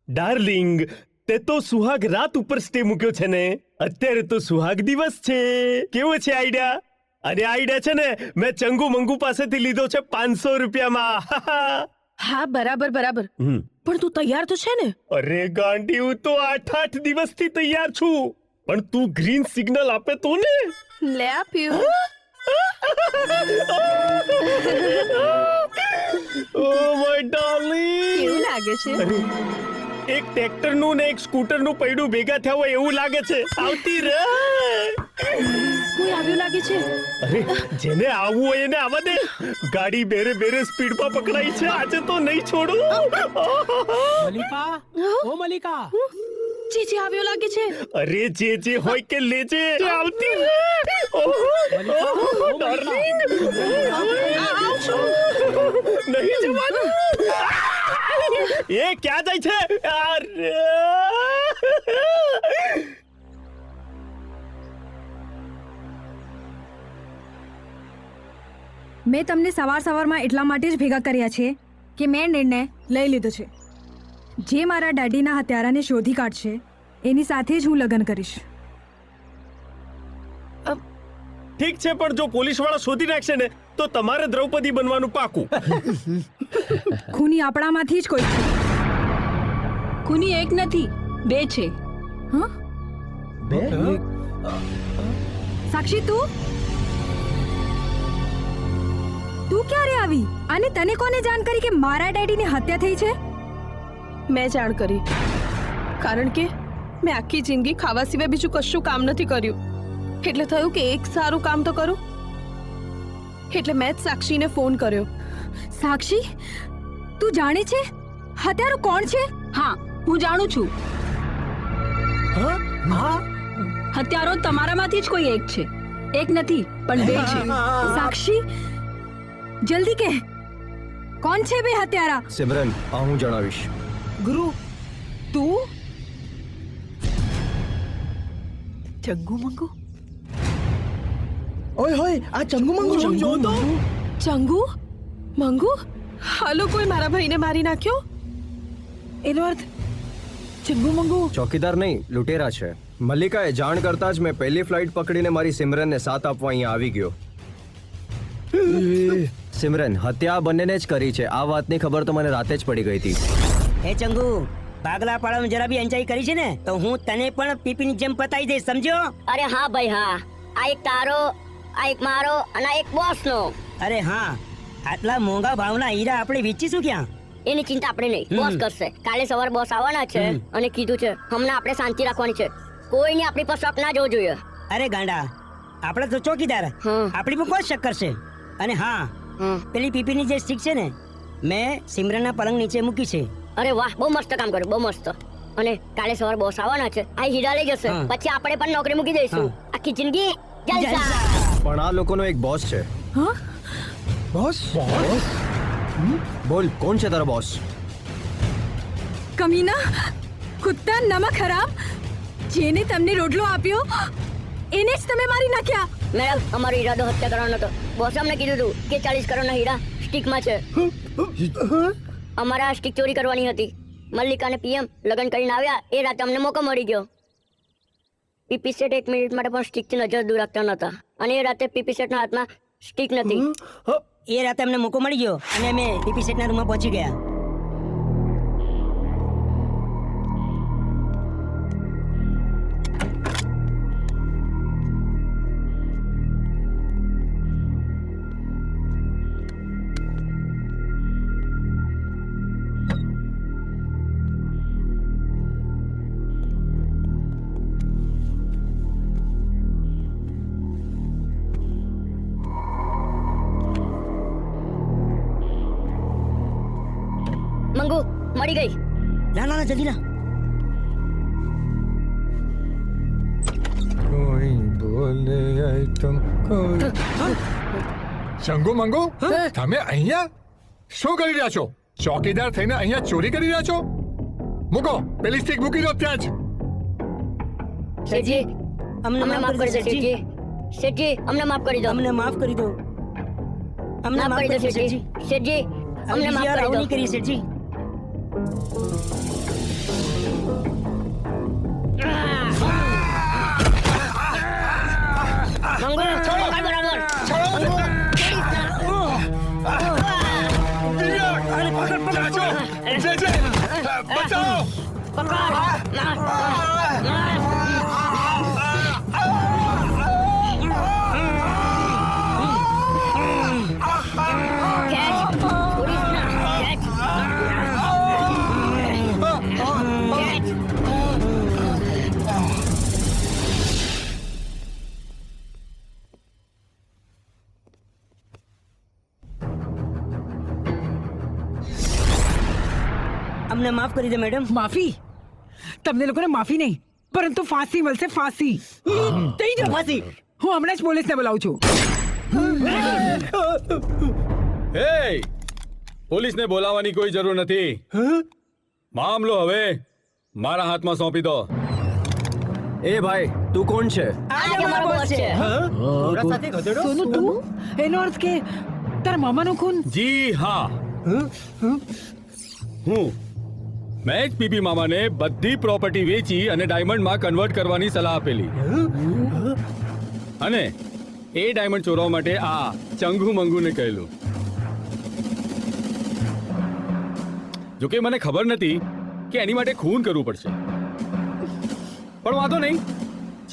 ડાર્લિંગ, તે તો સુહાગ રાત ઉપર સ્ટે મૂક્યો છે ને, અત્યારે તો સુહાગ દિવસ છે. કેવો છે આઈડિયા? અને આઈડિયા છે ને મેં ચંગુ મંગુ પાસેથી લીધો છે 500 રૂપિયામાં. હા, બરાબર બરાબર. પણ તું તૈયાર તો છે ને? અરે ગાંડી, હું તો 8 દિવસથી તૈયાર છું, પણ તું ગ્રીન સિગ્નલ આપે તો ને. લે આપ્યું. ઓ માય ડાર્લિંગ, કેવું લાગે છે? એક ટ્રેક્ટરનું ને એક સ્કૂટરનું પૈડું ભેગા થયા હોય એવું લાગે છે. આવતી રે. કોઈ આવ્યું લાગે છે. અરે, જેને આવવું હોય એને આવવા દે. ગાડી બેરે બેરે સ્પીડમાં પકડાઈ છે. આજે તો નહીં છોડું. મલિકા, ઓ મલિકા, જે આવ્યો લાગે છે. અરે જે હોય કે લેજે. આવતી રે. ડાર્લિંગ, આવ છું. નહીં જવાનું. એ ક્યાં જાય છે? અરે, મેં તમને સવારમાં એટલા માટે જ ભેગા કર્યા છે કે મેં નિર્ણય લઈ લીધો છે. જે મારા ડેડીના હત્યારાને શોધી કાઢશે એની સાથે જ હું લગ્ન કરીશ. ઠીક છે, પણ જો પોલીસવાળા શોધી નાખશે ને તો તમારે દ્રૌપદી બનવાનું પાકું. ખૂની આપણામાંથી જ કોઈ છે. ખૂની એક નથી, 2 છે. હા, 2? સાક્ષી, તું ક્યારે આવી? અને તને કોને જાણ કરી કે મારા ડેડીની હત્યા થઈ છે? મેં જાણ કરી, કારણ કે મેં આખી જિંદગી ખાવા સિવાય બીજું કશું કામ નથી કર્યું. એટલે થયું કે એક સારું કામ તો કરું. એટલે મેં જ સાક્ષીને ફોન કર્યો. સાક્ષી, તું જાણે છે હત્યારો કોણ છે? હા, હું જાણું છું. હત્યારો તમારામાંથી જ કોઈ એક છે. એક નથી, પણ 2 છે. સાક્ષી, જલ્દી કે, કોણ છે બે હત્યારા? સિમરન, હું જણાવીશ. ગુરુ, તું? ચંગુ મંગુ? ઓય હોય, આ ચંગુ મંગુ જો તો. ચંગુ મંગુ? હાલો, કોઈ મારા ભાઈને મારી નાખ્યો? એનો અર્થ ચંગુ મંગુ ચોકીદાર નહીં, લૂંટેરા છે. મલ્લિકાએ જાણ કરતા જ મેં પહેલી ફ્લાઇટ પકડીને મારી સિમરનને સાથ આપવા અહીંયા આવી ગયો. સિમરન હત્યા આ બંનેને જ કરી છે. આ વાતની ખબર તો મને રાતે જ પડી ગઈ હતી. હે ચંગુ, ભાગલા પાડવામાં જરા બી અંચાઈ કરી છે ને તો હું તને પણ પીપીની જેમ પતાઈ દઈશ, સમજો? અરે હા ભાઈ હા, આ એક તારો, આ એક મારો અને આ એક બોસનો. અરે હા, આટલા મોંઘા ભાવના હીરા આપણે વેચીશું ક્યાં? એની ચિંતા આપણે નહીં, બોસ કરશે. કાલે સવારે બોસ આવવાના છે અને કીધું છે હમણાં આપણે શાંતિ રાખવાની છે. કોઈને આપણી પર શક ના જોવો જોઈએ. અરે ગાંડા, આપણે તો ચોકીદાર, આપણી પર કોઈ શક કરશે? અને હા, પેલી પીપીની જે સ્ટિક છે ને, મેં સિમરનના પલંગ નીચે મૂકી છે. અરે વાહ, બહુ મસ્ત કામ કર્યું, બહુ મસ્ત. અને કાલે સવારે બોસ આવવાના છે, આ હીરા લઈ જશે, પછી આપણે પણ નોકરી મૂકી દઈશું. આખી જિંદગી જલસા. પણ આ લોકોનો એક બોસ છે. બોસ? બોલ, કોણ છે તારો બોસ? કમીના, કુત્તા, નમક હરામ, જેને તમને રોટલો આપ્યો એને જ તમે મારી નાખ્યા. મેડમ, અમારો ઈરાદો હત્યા કરવાનો હતો. બોસે અમને કીધું હતું કે 40 કરોડના હીરા સ્ટીકમાં છે. અમારે આ સ્ટીક ચોરી કરવાની હતી. મલ્લિકા અને પીએમ લગ્ન કરીને આવ્યા એ રાતે અમને મોકો મળી ગયો. પીપી સેટ 1 મિનિટ માટે પણ સ્ટીકથી નજર દૂર રાખતા નહોતા અને એ રાતે પીપી સેટના હાથમાં સ્ટીક નથી. એ રાતે અમને મોકો મળી ગયો અને અમે પીપી સેટના રૂમમાં પહોંચી ગયા. મંગુ મળી ગઈ. ના ના જલ્દી ના. કોઈ બોલે આઈટમ કોઈ. શંગુ મંગુ, તમે અહીંયા શું કરી રહ્યા છો? ચોકીદાર થઈને અહીંયા ચોરી કરી રહ્યા છો? મૂકો, પેલી સ્ટીક મૂકી દો ત્યાં જ. શેઠજી, અમને માફ કરી દો. શેઠજી, શેઠજી, અમને માફ કરી દો. અમને માફ કરી દો. અમને માફ કરી દો શેઠજી. શેઠજી, અમને માફ કરી દો. કરી શેઠજી. મંગુ, છોડો કાઈ બરાબર. અમને માફ કરી દે મેડમ. માફી? તમને લોકોને માફી નહીં, પરંતુ ફાંસી મળશે. ફાંસી થઈ જાવ. ફાંસી? હું હમણાં જ પોલીસને બોલાવું છું. હે, પોલીસને બોલાવવાની કોઈ જરૂર નથી. મામલો હવે મારા હાથમાં સોંપી દો. એ ભાઈ, તું કોણ છે? સોનુ, તું? એનો અર્થ કે તારા મામાનું ખૂન? જી હા, હું મેં જ પીપી મામાને બધી પ્રોપર્ટી વેચી અને ડાયમંડમાં કન્વર્ટ કરવાની સલાહ આપેલી. અને એ ડાયમંડ ચોરવા માટે આ ચંગુ મંગુને કહેલું. જોકે મને ખબર નથી કે એની માટે ખૂન કરવું પડશે, પણ વાંધો નહીં,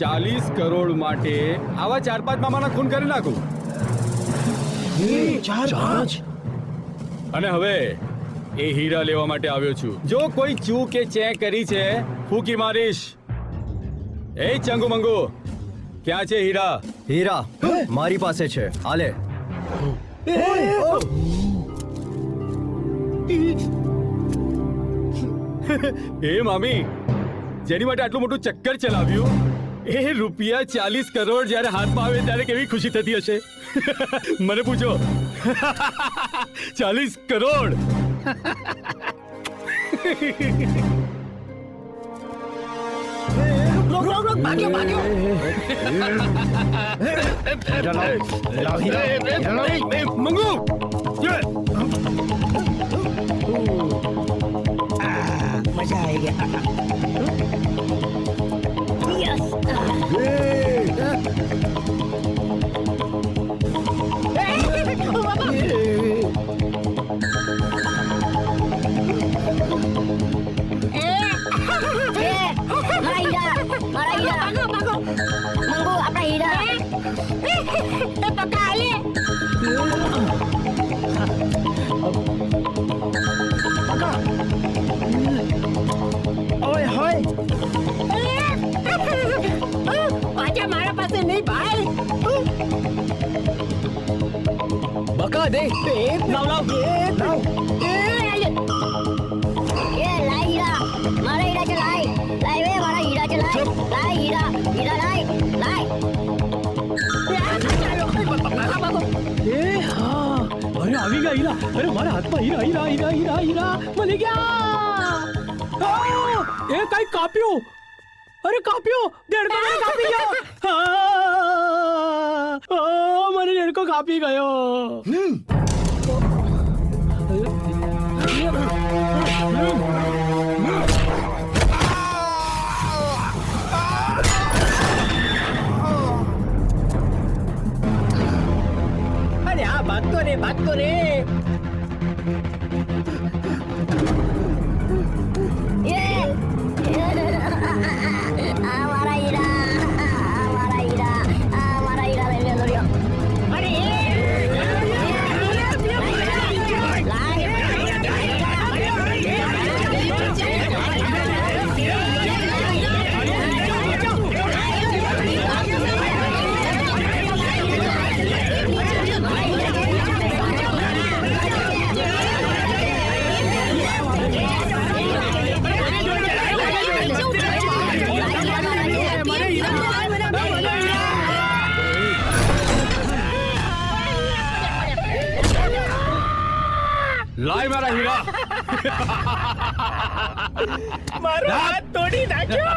40 કરોડ માટે આવા 4-5 મામાના ખૂન કરી નાખું. અને હવે એ હીરા લેવા માટે આવ્યો છું. જો કોઈ ચૂક કે ચે કરી છે, ફૂકી મારીશ. એ ચંગુ મંગુ, ક્યાં છે હીરા? હીરા મારી પાસે છે. આલે. એ મામી, જેની માટે આટલું મોટું ચક્કર ચલાવ્યું, એ રૂપિયા 40 કરોડ જ્યારે હાથમાં આવે ત્યારે કેવી ખુશી થતી હશે? મને પૂછો. 40 કરોડ. મંગુ, મજા આવી ગયા. મંગુ આપણા હીરા એ પકા લે ઓય હોય પાછા મારા પાસે નહીં ભાઈ બકા દે લાવ એ લાઈ હીરા મારા હીરા છે લાઈ વે મારા હીરા છે લાઈ હીરા લાઈ એ હા અરે આવી ગયા હીરા અરે મારા હાથમાં હીરા મળી ગયા એ કઈ કાપ્યું અરે કાપ્યો દેડકો મને કાપી ગયો મને દેડકો કાપી ગયો અરે આ ભાગતો રે લાય મારા હીરા મારો હાથ તોડી નાખ્યો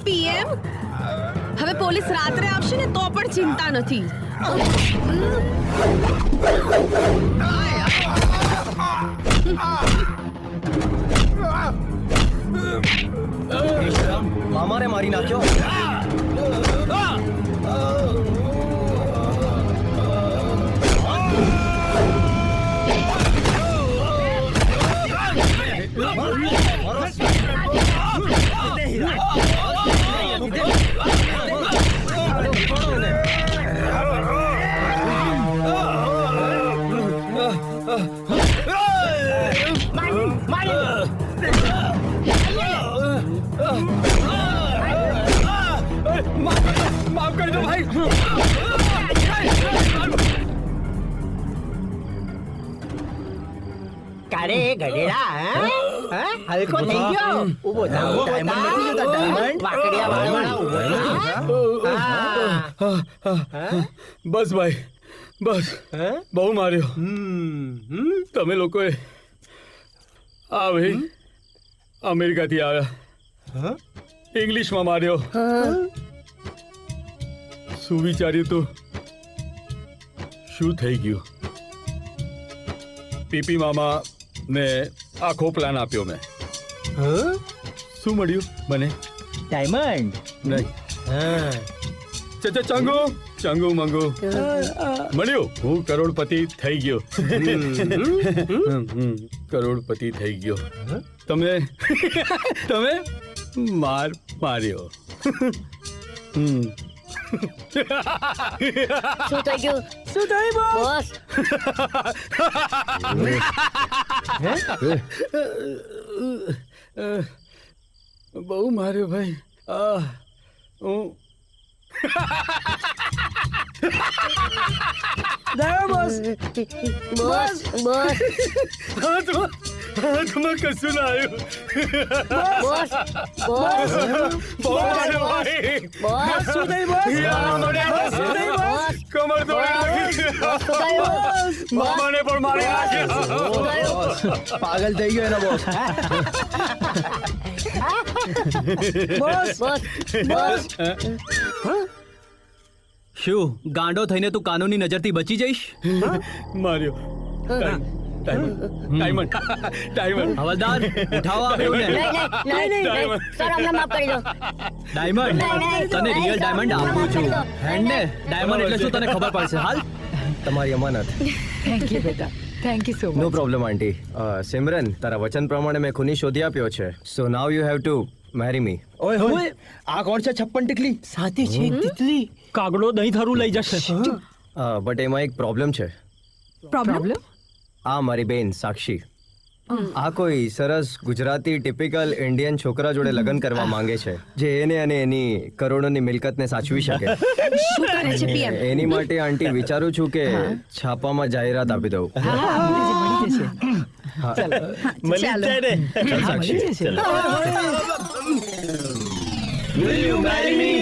પીએમ હવે પોલીસ રાત્રે આવશે ને તો પણ ચિંતા નથી. મામારે મારી નાખ્યો. માફ કરી દો ભાઈ. કારે ગઢેડા હલકો થઈ ગયો ઉભો થા ડાયમંડ નથી જોતા ડાયમંડ વાકડિયા વાળા ઉભો બસ ભાઈ બસ બહુ માર્યો તમે લોકોએ. આ ભાઈ અમેરિકાથી આવ્યા ઇંગ્લિશમાં માર્યો. શું વિચાર્યું તું શું થઈ ગયું? પીપી મામા ને આખો પ્લાન આપ્યો મેં. શું મળ્યું મને? ડાયમંડ નહીં ચંગુ ચંગુ મંગુ મળ્યું. હું કરોડપતિ થઈ ગયો. કરોડપતિ થઈ ગયો. તમે તમે માર્યો. શું થઈ ગયું? શું થયું બોસ? બહુ માર્યો ભાઈ. હું બોસ બોસ બોસ હાથમાં કશું ના આવ્યું. બોસ બોસ બહુ માર્યો ભાઈ. બોસ શું થયું બોસ? કમર તોડી નાખી. મામાને પણ મારી નાખ્યો. પાગલ થઈ ગયો એનો બોસ. બોસ બોસ બોસ શું ગાંડો થઈને તું કાનૂની નજરથી બચી જઈશ? માર્યો ડાયમંડ ડાયમંડ હવલદાર ઉઠાવો આ બેઉને. નહીં સર અમને માફ કરી દો ડાયમંડ તને રિયલ ડાયમંડ આપું છું હેન્ડ ને ડાયમંડ એટલે શું તને ખબર પડશે હાલ. તમારી અમાનત. થેન્ક યુ બેટા thank you so no much problem aunty. Simran તારા વચન પ્રમાણે મેં ખૂની શોધી આપ્યો છે. So now you have to marry me. ઓય હોય આ કોણ છે 56 ટીકલી સાથે છે એક તિતલી કાગડો દહીં થારું લઈ જશે. બટ એમાં એક પ્રોબ્લેમ છે. પ્રોબ્લેમ આ મારી બેન સાક્ષી આ કોઈ સરસ ગુજરાતી ટિપિકલ ઇન્ડિયન છોકરા જોડે લગ્ન કરવા માંગે છે જે એને અને એની કરોડોની મિલકતને સાચવી શકે. શું કરે છે PM? એની માટે આંટી વિચારું છું કે છાપામાં જાહેરાત આપી દઉં. મળી જશે હા. મળી જ જાય ને. ચાલ સાક્ષી મળી જશે. Will you marry me?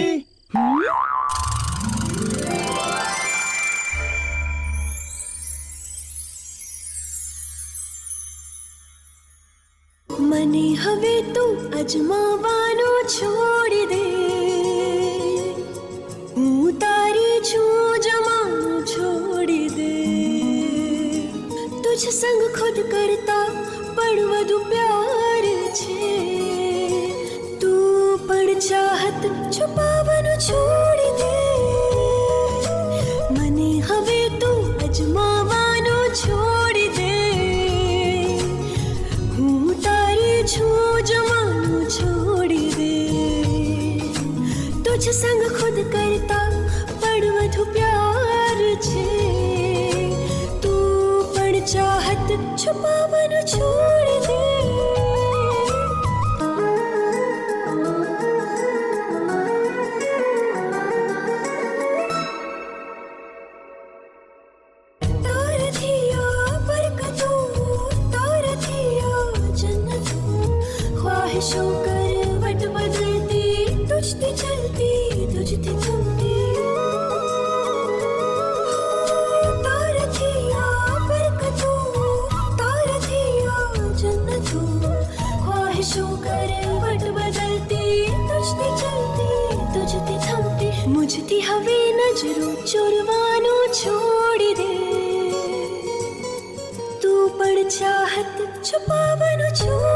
મને હવે તું અજમાવાનું છોડી દે હું તારી છું જમાનું છોડી દે તુझ સંગ ખુદ કરતા પણ વધુ પ્યાર છે તું પણ ચાહત છુપાવવાનું છોડી દે મને હવે તું અજમાવાનું છોડી દે હું તારી છું જવાનું છોડી દે તુझ સંગ ખુદ કરતા પણ વધુ પ્યાર છે તું પણ ચાહત છુપાવવાનું છોડી દે તારથી આ બરકતો તારથી આ જન્નતો ख्वाहिशों करवट बदलती तुझती चलती तुझती थमती तारથી આ બરકતો તારથી આ જન્નતો ख्वाहिशों करवट बदलती तुझती चलती तुझती थमती मुझती હવે નજરો ચોરવાનું છોડી દે તું પણ ચાહત છુપાવવાનું છોડી